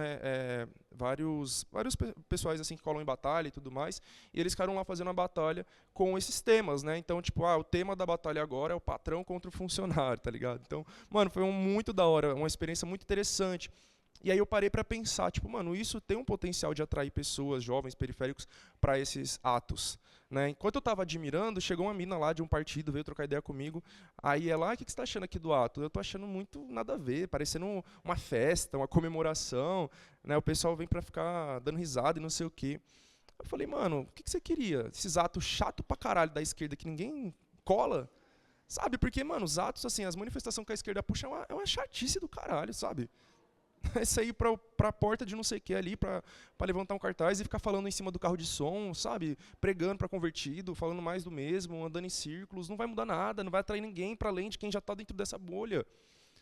pessoais assim que colam em batalha e tudo mais, e eles ficaram lá fazendo uma batalha com esses temas, né? Então, tipo, o tema da batalha agora é o patrão contra o funcionário, tá ligado? Então, mano, foi muito da hora, uma experiência muito interessante. E aí eu parei para pensar, tipo, mano, isso tem um potencial de atrair pessoas, jovens, periféricos, para esses atos. Né? Enquanto eu estava admirando, chegou uma mina lá de um partido, veio trocar ideia comigo. Aí ela, o que você está achando aqui do ato? Eu estou achando muito nada a ver, parecendo uma festa, uma comemoração. Né? O pessoal vem para ficar dando risada e não sei o quê. Eu falei, mano, o que você queria? Esses atos chato pra caralho da esquerda que ninguém cola? Sabe? Porque, mano, os atos, assim, as manifestações que a esquerda puxa é uma chatice do caralho, sabe? É sair pra porta de não sei o que ali, pra levantar um cartaz e ficar falando em cima do carro de som, sabe? Pregando pra convertido, falando mais do mesmo, andando em círculos. Não vai mudar nada, não vai atrair ninguém pra além de quem já tá dentro dessa bolha.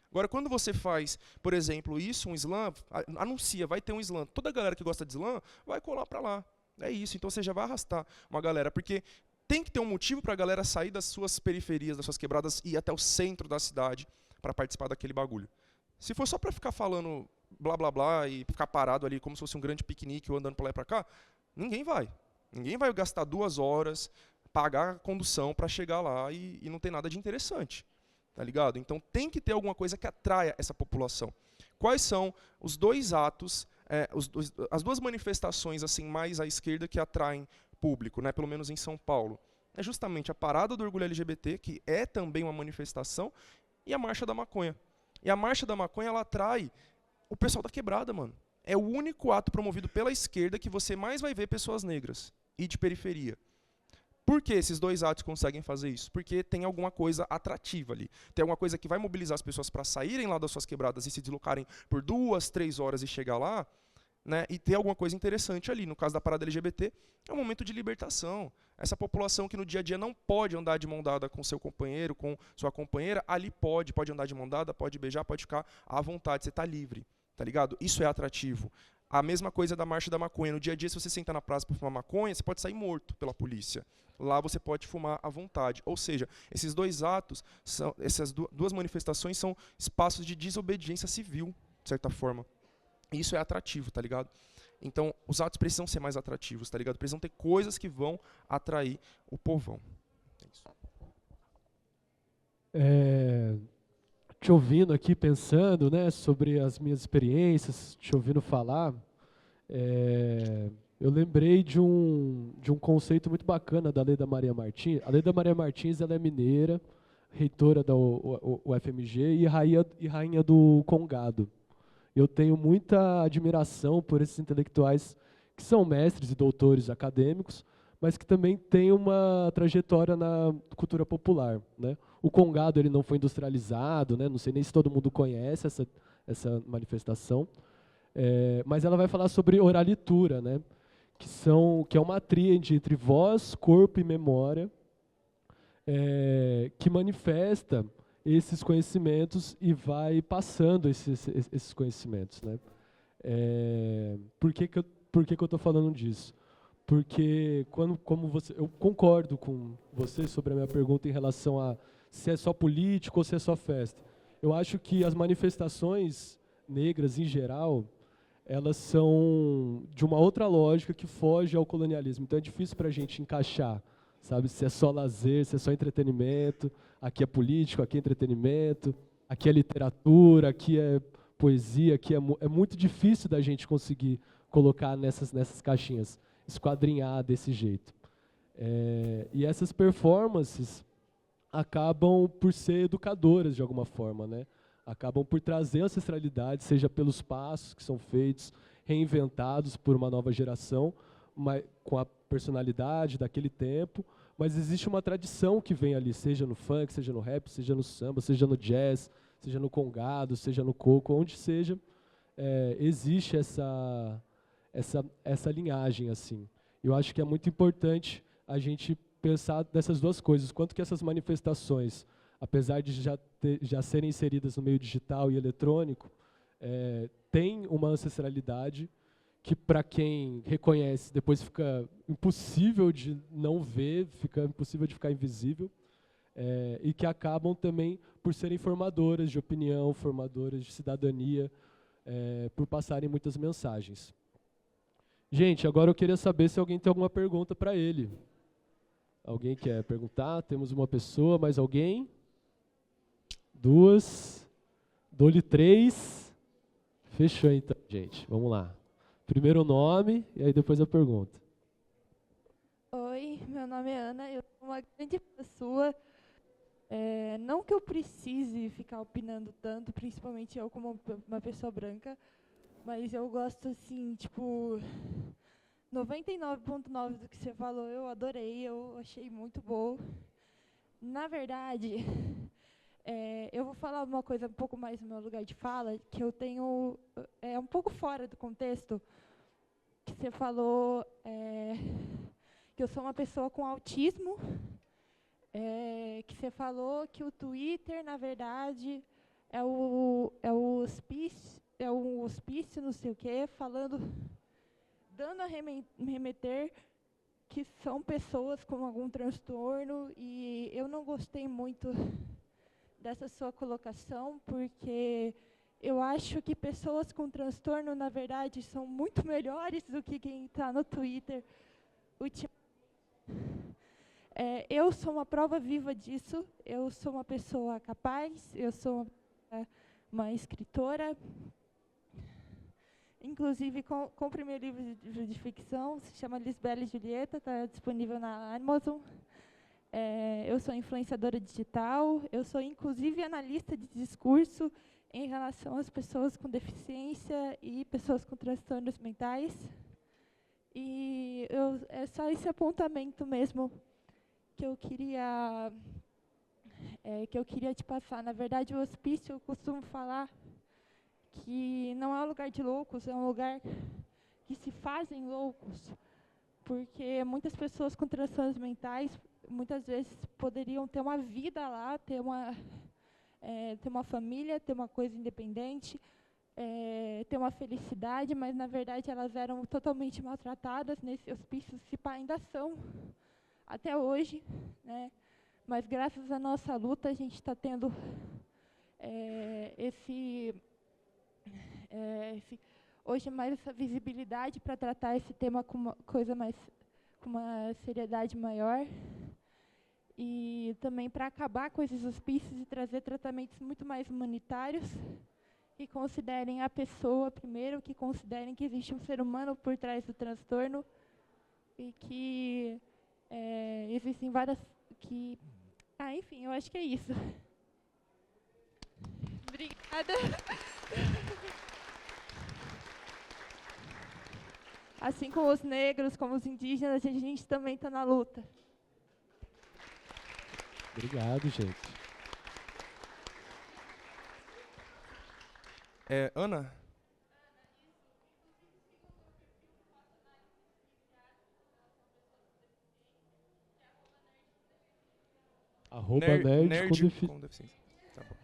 Agora, quando você faz, por exemplo, isso, um slam, anuncia, vai ter um slam, toda a galera que gosta de slam vai colar pra lá. É isso, então você já vai arrastar uma galera, porque tem que ter um motivo pra galera sair das suas periferias, das suas quebradas e ir até o centro da cidade pra participar daquele bagulho. Se for só para ficar falando blá blá blá e ficar parado ali como se fosse um grande piquenique ou andando para lá e para cá, ninguém vai. Ninguém vai gastar 2 horas, pagar a condução para chegar lá e não ter nada de interessante. Tá ligado? Então tem que ter alguma coisa que atraia essa população. Quais são os dois atos, as duas manifestações assim mais à esquerda que atraem público, né? Pelo menos em São Paulo? É justamente a Parada do Orgulho LGBT, que é também uma manifestação, e a Marcha da Maconha. E a Marcha da Maconha, ela atrai o pessoal da quebrada, mano. É o único ato promovido pela esquerda que você mais vai ver pessoas negras e de periferia. Por que esses dois atos conseguem fazer isso? Porque tem alguma coisa atrativa ali. Tem alguma coisa que vai mobilizar as pessoas para saírem lá das suas quebradas e se deslocarem por 2, 3 horas e chegar lá, né, e ter alguma coisa interessante ali. No caso da Parada LGBT, é um momento de libertação. Essa população que no dia a dia não pode andar de mão dada com seu companheiro, com sua companheira, ali pode andar de mão dada, pode beijar, pode ficar à vontade, você está livre, tá ligado? Isso é atrativo. A mesma coisa da Marcha da Maconha. No dia a dia, se você sentar na praça para fumar maconha, você pode sair morto pela polícia. Lá você pode fumar à vontade. Ou seja, esses dois atos, essas duas manifestações são espaços de desobediência civil, de certa forma. Isso é atrativo, tá ligado? Então, os atos precisam ser mais atrativos, tá ligado? Precisam ter coisas que vão atrair o povão. É isso. Te ouvindo aqui, pensando, né, sobre as minhas experiências, te ouvindo falar, eu lembrei de um conceito muito bacana da Leda Maria Martins. A Leda Maria Martins, ela é mineira, reitora da UFMG e rainha do Congado. Eu tenho muita admiração por esses intelectuais que são mestres e doutores acadêmicos, mas que também têm uma trajetória na cultura popular, né? O Congado, ele não foi industrializado, né? Não sei nem se todo mundo conhece essa manifestação, mas ela vai falar sobre oralitura, né? Que é uma tríade entre voz, corpo e memória, que manifesta esses conhecimentos e vai passando esses conhecimentos, né? Por que eu estou falando disso? Porque eu concordo com você sobre a minha pergunta em relação a se é só político ou se é só festa. Eu acho que as manifestações negras em geral, elas são de uma outra lógica que foge ao colonialismo. Então é difícil para a gente encaixar, sabe? Se é só lazer, se é só entretenimento. Aqui é político, aqui é entretenimento, aqui é literatura, aqui é poesia, aqui é muito difícil da gente conseguir colocar nessas caixinhas, esquadrinhar desse jeito. E essas performances acabam por ser educadoras de alguma forma, né? Acabam por trazer ancestralidade, seja pelos passos que são feitos, reinventados por uma nova geração, com a personalidade daquele tempo, mas existe uma tradição que vem ali, seja no funk, seja no rap, seja no samba, seja no jazz, seja no congado, seja no coco, onde seja, existe essa linhagem, assim. Eu acho que é muito importante a gente pensar dessas duas coisas, quanto que essas manifestações, apesar de já serem inseridas no meio digital e eletrônico, têm uma ancestralidade que, para quem reconhece, depois fica impossível de não ver, fica impossível de ficar invisível, e que acabam também por serem formadoras de opinião, formadoras de cidadania, por passarem muitas mensagens. Gente, agora eu queria saber se alguém tem alguma pergunta para ele. Alguém quer perguntar? Temos uma pessoa, mais alguém? 2, dou-lhe 3, Fechou então, gente. Vamos lá. Primeiro o nome e aí depois a pergunta. Oi, meu nome é Ana, eu sou uma grande fã sua. Não que eu precise ficar opinando tanto, principalmente eu como uma pessoa branca, mas eu gosto assim, tipo, 99,9 do que você falou, eu adorei, eu achei muito bom. Na verdade, eu vou falar uma coisa um pouco mais no meu lugar de fala, que eu tenho, um pouco fora do contexto, que você falou que eu sou uma pessoa com autismo, que você falou que o Twitter, na verdade, é um hospício, não sei o quê, dando a remeter que são pessoas com algum transtorno, e eu não gostei muito dessa sua colocação, porque eu acho que pessoas com transtorno, na verdade, são muito melhores do que quem está no Twitter. Eu sou uma prova viva disso. Eu sou uma pessoa capaz, eu sou uma escritora. Inclusive, compre meu livro de ficção, se chama Lisbela e Julieta, está disponível na Amazon. Eu sou influenciadora digital, eu sou, inclusive, analista de discurso em relação às pessoas com deficiência e pessoas com transtornos mentais. E é só esse apontamento mesmo que eu queria te passar. Na verdade, o hospício, eu costumo falar que não é um lugar de loucos, é um lugar que se fazem loucos, porque muitas pessoas com transtornos mentais, muitas vezes, poderiam ter uma vida lá, ter uma família, ter uma coisa independente, ter uma felicidade, mas, na verdade, elas eram totalmente maltratadas nesse hospício, se pá, ainda são, até hoje, né? Mas, graças à nossa luta, a gente está tendo hoje mais essa visibilidade para tratar esse tema com uma seriedade maior, e também para acabar com esses hospícios e trazer tratamentos muito mais humanitários, que considerem a pessoa primeiro, que considerem que existe um ser humano por trás do transtorno, e que existem várias... enfim, eu acho que é isso. Obrigada. Assim como os negros, como os indígenas, a gente também está na luta. Obrigado, gente. Ana? Nerd com deficiência. Tá bom.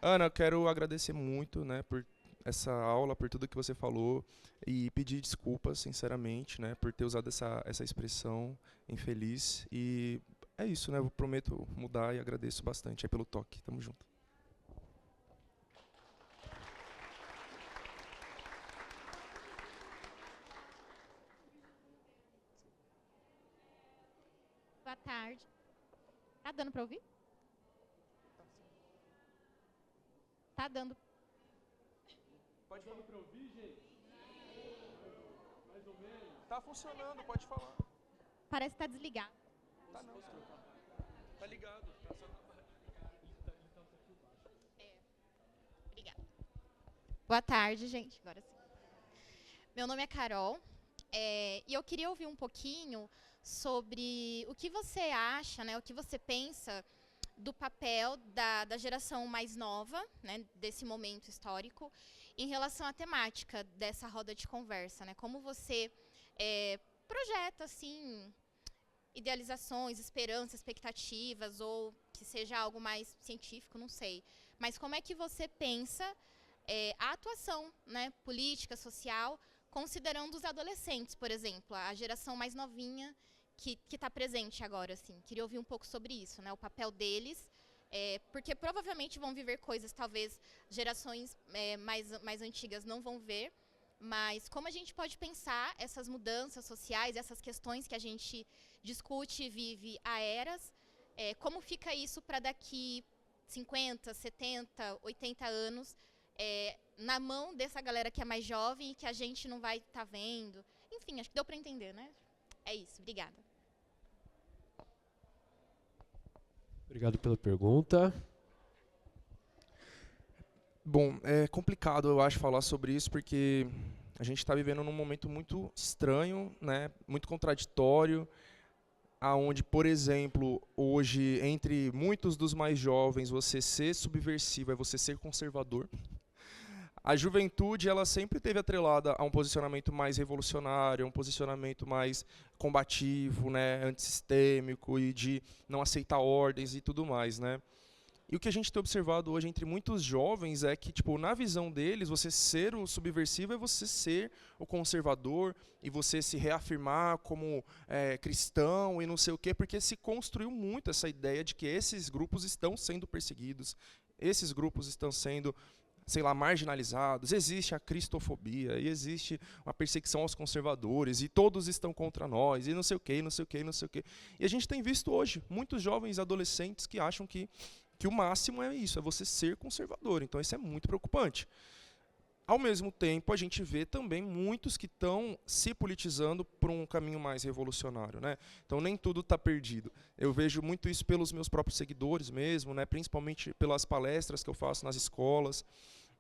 Ana, eu quero agradecer muito, né, por essa aula, por tudo que você falou, e pedir desculpas, sinceramente, né, por ter usado essa expressão infeliz. E é isso, né, eu prometo mudar e agradeço bastante aí pelo toque. Tamo junto. Boa tarde. Tá dando para ouvir? Tá dando. Pode falar para ouvir, gente? Mais ou menos. Tá funcionando, pode falar. Parece que tá desligado. Tá não, senhor. Tá ligado. Tá só... Obrigada. Boa tarde, gente. Agora sim. Meu nome é Carol. E eu queria ouvir um pouquinho sobre o que você acha, né, o que você pensa do papel da geração mais nova, né, desse momento histórico, em relação à temática dessa roda de conversa, né? Como você projeta, assim, idealizações, esperanças, expectativas, ou que seja algo mais científico, não sei. Mas como é que você pensa a atuação, né, política, social, considerando os adolescentes, por exemplo, a geração mais novinha que está presente agora, assim. Queria ouvir um pouco sobre isso, né, o papel deles, porque provavelmente vão viver coisas, talvez, gerações mais antigas não vão ver, mas como a gente pode pensar essas mudanças sociais, essas questões que a gente discute e vive há eras, como fica isso para daqui 50, 70, 80 anos, na mão dessa galera que é mais jovem e que a gente não vai estar vendo. Enfim, acho que deu para entender, né? É isso, obrigada. Obrigado pela pergunta. Bom, é complicado, eu acho, falar sobre isso, porque a gente está vivendo num momento muito estranho, né, muito contraditório, aonde, por exemplo, hoje, entre muitos dos mais jovens, você ser subversivo é você ser conservador. A juventude, ela sempre teve atrelada a um posicionamento mais revolucionário, um posicionamento mais combativo, né, antissistêmico e de não aceitar ordens e tudo mais, né? E o que a gente tem observado hoje entre muitos jovens é que, tipo, na visão deles, você ser o subversivo é você ser o conservador e você se reafirmar como cristão e não sei o quê, porque se construiu muito essa ideia de que esses grupos estão sendo perseguidos, esses grupos estão sendo, sei lá, marginalizados, existe a cristofobia, e existe uma perseguição aos conservadores, e todos estão contra nós, e não sei o quê, não sei o quê, não sei o quê. E a gente tem visto hoje muitos jovens adolescentes que acham que o máximo é isso, é você ser conservador. Então isso é muito preocupante. Ao mesmo tempo, a gente vê também muitos que estão se politizando por um caminho mais revolucionário, né? Então nem tudo está perdido. Eu vejo muito isso pelos meus próprios seguidores mesmo, né? Principalmente pelas palestras que eu faço nas escolas.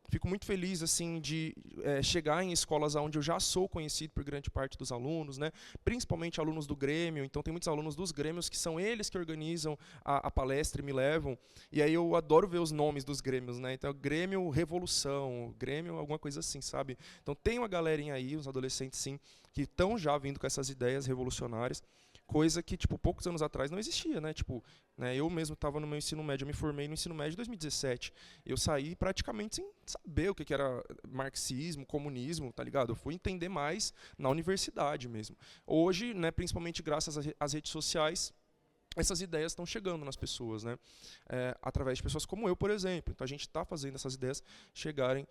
Fico muito feliz assim de chegar em escolas onde eu já sou conhecido por grande parte dos alunos, né? Principalmente alunos do Grêmio. Então tem muitos alunos dos Grêmios que são eles que organizam a palestra e me levam. E aí eu adoro ver os nomes dos Grêmios, né? Então Grêmio Revolução, Grêmio alguma coisa assim, sabe? Então tem uma galerinha aí, uns adolescentes sim, que estão já vindo com essas ideias revolucionárias. Coisa que, tipo, poucos anos atrás não existia, né? Tipo, né, eu mesmo estava no meu ensino médio, eu me formei no ensino médio em 2017. Eu saí praticamente sem saber o que era marxismo, comunismo, tá ligado? Eu fui entender mais na universidade mesmo. Hoje, né, principalmente graças às redes sociais, essas ideias estão chegando nas pessoas, né? Através de pessoas como eu, por exemplo. Então a gente está fazendo essas ideias chegarem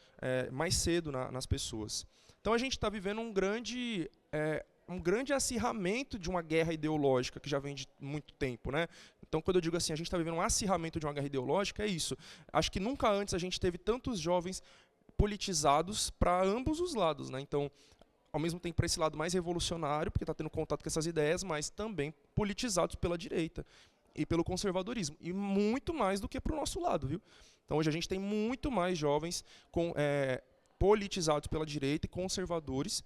mais cedo nas pessoas. Então a gente está vivendo um grande acirramento de uma guerra ideológica que já vem de muito tempo, né? Então, quando eu digo assim, a gente está vivendo um acirramento de uma guerra ideológica, é isso. Acho que nunca antes a gente teve tantos jovens politizados para ambos os lados, né? Então, ao mesmo tempo, para esse lado mais revolucionário, porque está tendo contato com essas ideias, mas também politizados pela direita e pelo conservadorismo. E muito mais do que para o nosso lado, viu? Então, hoje a gente tem muito mais jovens politizados pela direita e conservadores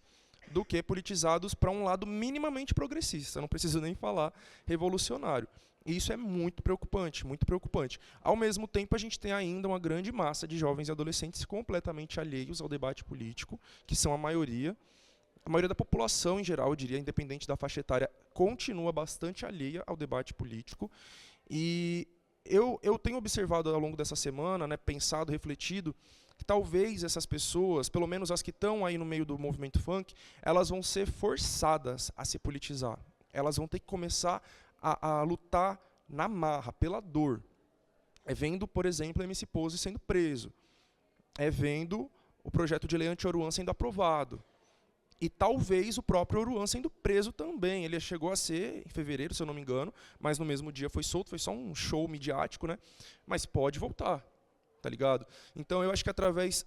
do que politizados para um lado minimamente progressista, não preciso nem falar revolucionário. E isso é muito preocupante, muito preocupante. Ao mesmo tempo, a gente tem ainda uma grande massa de jovens e adolescentes completamente alheios ao debate político, que são a maioria da população em geral, eu diria, independente da faixa etária, continua bastante alheia ao debate político. E eu tenho observado ao longo dessa semana, né, pensado, refletido, que talvez essas pessoas, pelo menos as que estão aí no meio do movimento funk, elas vão ser forçadas a se politizar. Elas vão ter que começar a lutar na marra, pela dor. Vendo, por exemplo, MC Pose sendo preso. Vendo o projeto de lei anti-Oruan sendo aprovado. E talvez o próprio Oruan sendo preso também. Ele chegou a ser em fevereiro, se eu não me engano, mas no mesmo dia foi solto, foi só um show midiático, né? Mas pode voltar. Tá ligado? Então eu acho que através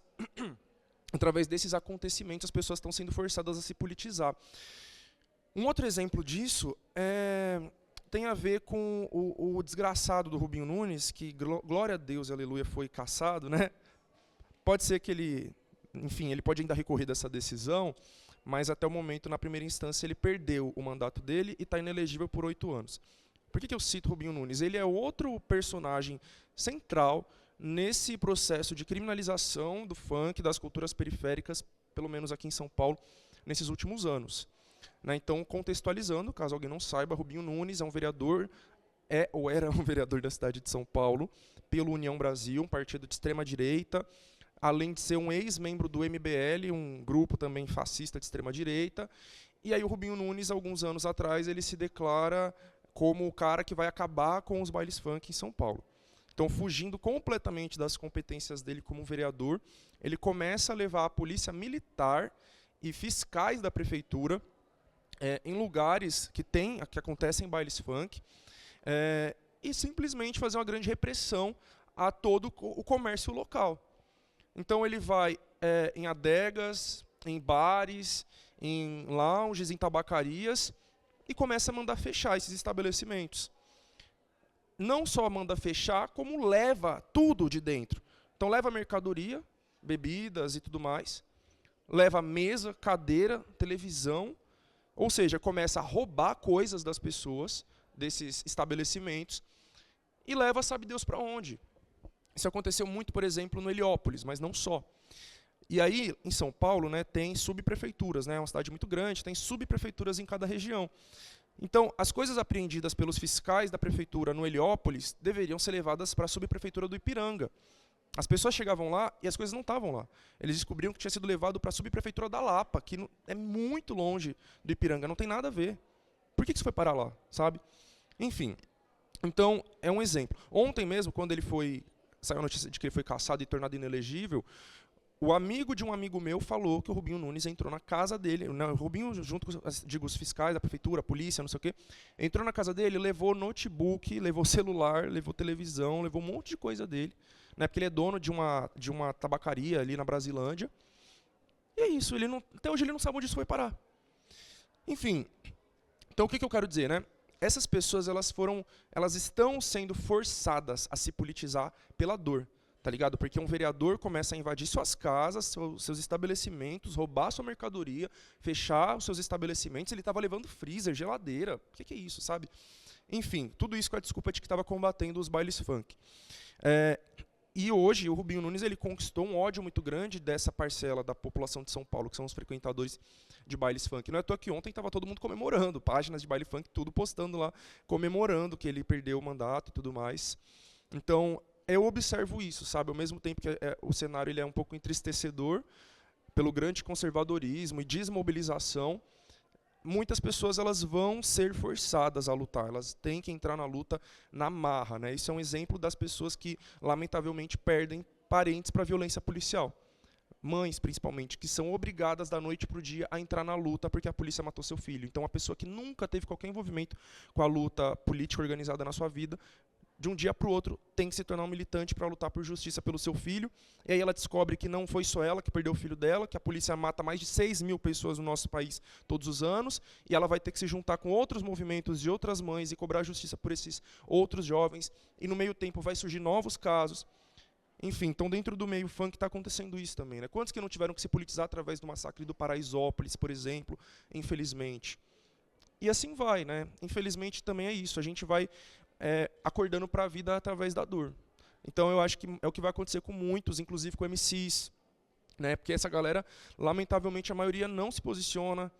desses acontecimentos as pessoas estão sendo forçadas a se politizar. Um outro exemplo disso tem a ver com o desgraçado do Rubinho Nunes, que, glória a Deus, aleluia, foi cassado, né? Pode ser que ele pode ainda recorrer dessa decisão, mas até o momento, na primeira instância, ele perdeu o mandato dele e está inelegível por 8 anos. Por que eu cito Rubinho Nunes? Ele é outro personagem central nesse processo de criminalização do funk, das culturas periféricas, pelo menos aqui em São Paulo, nesses últimos anos. Né? Então, contextualizando, caso alguém não saiba, Rubinho Nunes é um vereador, ou era um vereador da cidade de São Paulo, pelo União Brasil, um partido de extrema-direita, além de ser um ex-membro do MBL, um grupo também fascista de extrema-direita. E aí o Rubinho Nunes, alguns anos atrás, ele se declara como o cara que vai acabar com os bailes funk em São Paulo. Então, fugindo completamente das competências dele como vereador, ele começa a levar a polícia militar e fiscais da prefeitura em lugares que acontecem bailes funk e simplesmente fazer uma grande repressão a todo o comércio local. Então ele vai em adegas, em bares, em lounges, em tabacarias, e começa a mandar fechar esses estabelecimentos. Não só manda fechar, como leva tudo de dentro. Então leva mercadoria, bebidas e tudo mais, leva mesa, cadeira, televisão, ou seja, começa a roubar coisas das pessoas, desses estabelecimentos, e leva sabe Deus para onde. Isso aconteceu muito, por exemplo, no Heliópolis, mas não só. E aí, em São Paulo, né, tem subprefeituras, né, é uma cidade muito grande, tem subprefeituras em cada região. Então, as coisas apreendidas pelos fiscais da prefeitura no Heliópolis deveriam ser levadas para a subprefeitura do Ipiranga. As pessoas chegavam lá e as coisas não estavam lá. Eles descobriam que tinha sido levado para a subprefeitura da Lapa, que é muito longe do Ipiranga, não tem nada a ver. Por que isso foi parar lá, sabe? Enfim, então, é um exemplo. Ontem mesmo, quando saiu a notícia de que ele foi cassado e tornado inelegível, o amigo de um amigo meu falou que o Rubinho Nunes entrou na casa dele, o Rubinho junto com os fiscais da prefeitura, a polícia, não sei o quê, entrou na casa dele, levou notebook, levou celular, levou televisão, levou um monte de coisa dele, né, porque ele é dono de uma tabacaria ali na Brasilândia. E é isso, até hoje ele não sabe onde isso foi parar. Enfim, então o que eu quero dizer, né? Essas pessoas elas estão sendo forçadas a se politizar pela dor. Tá ligado? Porque um vereador começa a invadir suas casas, seus estabelecimentos, roubar sua mercadoria, fechar os seus estabelecimentos. Ele estava levando freezer, geladeira. O que é isso, sabe? Enfim, tudo isso com a desculpa de que estava combatendo os bailes funk. E hoje o Rubinho Nunes ele conquistou um ódio muito grande dessa parcela da população de São Paulo, que são os frequentadores de bailes funk. Não é à toa que ontem estava todo mundo comemorando, páginas de baile funk, tudo postando lá, comemorando que ele perdeu o mandato e tudo mais. Então, eu observo isso, sabe? Ao mesmo tempo que o cenário ele é um pouco entristecedor, pelo grande conservadorismo e desmobilização, muitas pessoas elas vão ser forçadas a lutar, elas têm que entrar na luta na marra, né? Isso é um exemplo das pessoas que, lamentavelmente, perdem parentes para a violência policial. Mães, principalmente, que são obrigadas da noite para o dia a entrar na luta porque a polícia matou seu filho. Então, a pessoa que nunca teve qualquer envolvimento com a luta política organizada na sua vida, de um dia para o outro, tem que se tornar um militante para lutar por justiça pelo seu filho. E aí ela descobre que não foi só ela que perdeu o filho dela, que a polícia mata mais de 6.000 pessoas no nosso país todos os anos, e ela vai ter que se juntar com outros movimentos de outras mães e cobrar justiça por esses outros jovens. E no meio tempo vai surgir novos casos. Enfim, então dentro do meio funk está acontecendo isso também, né? Quantos que não tiveram que se politizar através do massacre do Paraisópolis, por exemplo, infelizmente. E assim vai, né? Infelizmente também é isso, a gente vai acordando para a vida através da dor. Então eu acho que é o que vai acontecer com muitos, inclusive com MCs, né? Porque essa galera, lamentavelmente, a maioria não se posiciona,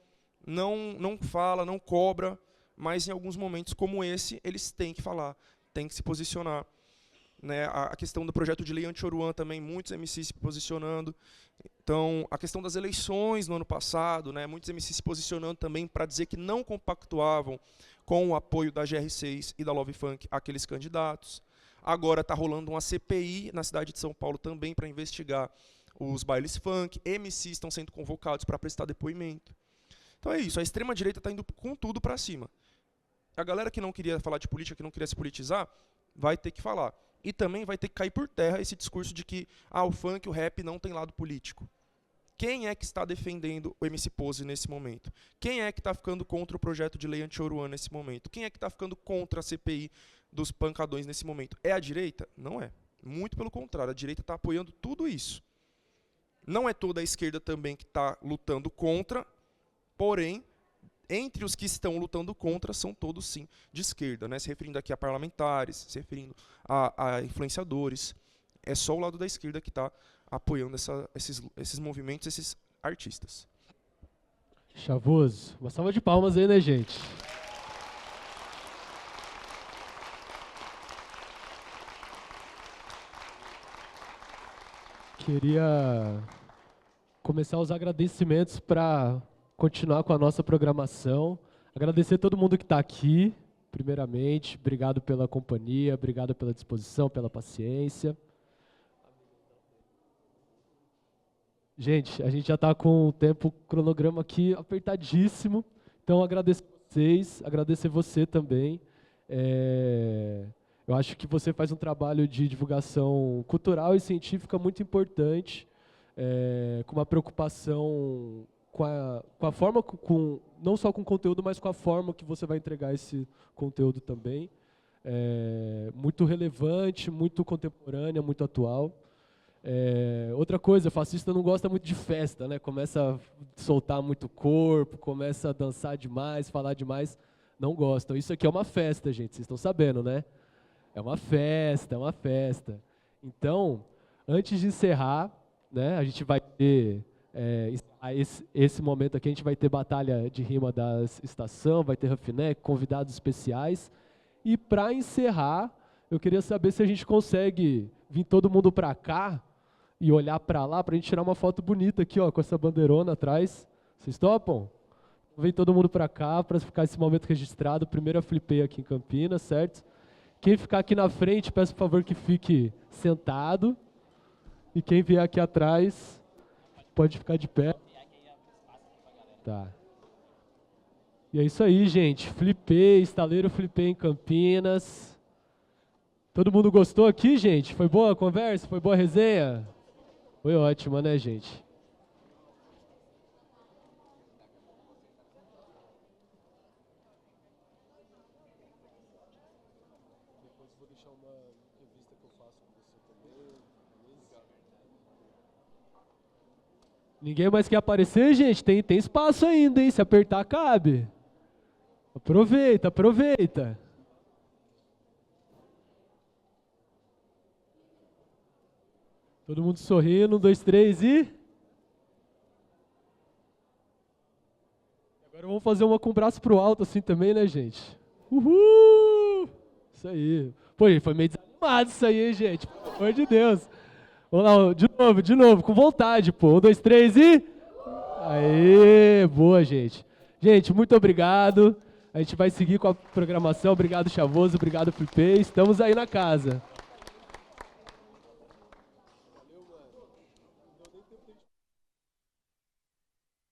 não fala, não cobra, mas em alguns momentos como esse, eles têm que falar, têm que se posicionar. Né? A questão do projeto de lei anti-Oruan também, muitos MCs se posicionando. Então, a questão das eleições no ano passado, né? Muitos MCs se posicionando também para dizer que não compactuavam com o apoio da GR6 e da Love Funk àqueles candidatos. Agora está rolando uma CPI na cidade de São Paulo também para investigar os bailes funk. MCs estão sendo convocados para prestar depoimento. Então é isso, a extrema-direita está indo com tudo para cima. A galera que não queria falar de política, que não queria se politizar, vai ter que falar. E também vai ter que cair por terra esse discurso de que o funk, o rap não tem lado político. Quem é que está defendendo o MC Pose nesse momento? Quem é que está ficando contra o projeto de lei anti-Oruan nesse momento? Quem é que está ficando contra a CPI dos pancadões nesse momento? É a direita? Não é. Muito pelo contrário, a direita está apoiando tudo isso. Não é toda a esquerda também que está lutando contra, porém, entre os que estão lutando contra, são todos, sim, de esquerda, né? Se referindo aqui a parlamentares, se referindo a influenciadores. É só o lado da esquerda que está apoiando esses movimentos, esses artistas. Chavoso. Uma salva de palmas aí, né, gente? Queria começar os agradecimentos para continuar com a nossa programação. Agradecer a todo mundo que está aqui, primeiramente. Obrigado pela companhia, obrigado pela disposição, pela paciência. Gente, a gente já está com o tempo, cronograma aqui apertadíssimo. Então, agradecer vocês, agradecer você também. Eu acho que você faz um trabalho de divulgação cultural e científica muito importante, com uma preocupação com a forma, não só com o conteúdo, mas com a forma que você vai entregar esse conteúdo também. Muito relevante, muito contemporânea, muito atual. Outra coisa, fascista não gosta muito de festa, né? Começa a soltar muito corpo, começa a dançar demais, falar demais, não gostam. Isso aqui é uma festa, gente, vocês estão sabendo, né? É uma festa, é uma festa. Então, antes de encerrar, né, a gente vai ter, esse momento aqui, a gente vai ter batalha de rima das estação, vai ter Roughneck, convidados especiais. E para encerrar, eu queria saber se a gente consegue vir todo mundo para cá e olhar para lá, para a gente tirar uma foto bonita aqui, ó, com essa bandeirona atrás. Vocês topam? Vem todo mundo para cá para ficar esse momento registrado. Primeira Flipei aqui em Campinas, certo? Quem ficar aqui na frente, peço por favor que fique sentado. E quem vier aqui atrás, pode ficar de pé. Tá. E é isso aí, gente. Flipei, Estaleiro Flipei em Campinas. Todo mundo gostou aqui, gente? Foi boa a conversa? Foi boa a resenha? Foi ótima, né, gente? Depois vou deixar uma revista que eu faço com você também. Ninguém mais quer aparecer, gente? Tem espaço ainda, hein? Se apertar, cabe. Aproveita, aproveita. Todo mundo sorrindo, 1, 2, 3 e... Agora vamos fazer uma com o braço pro alto assim também, né, gente? Uhul! Isso aí. Pô, foi meio desanimado isso aí, hein, gente? Pelo amor de Deus. Vamos lá, de novo, com vontade, pô. 1, 2, 3 e... Aê, boa, gente. Gente, muito obrigado. A gente vai seguir com a programação. Obrigado, Chavoso. Obrigado, Flipei. Estamos aí na casa.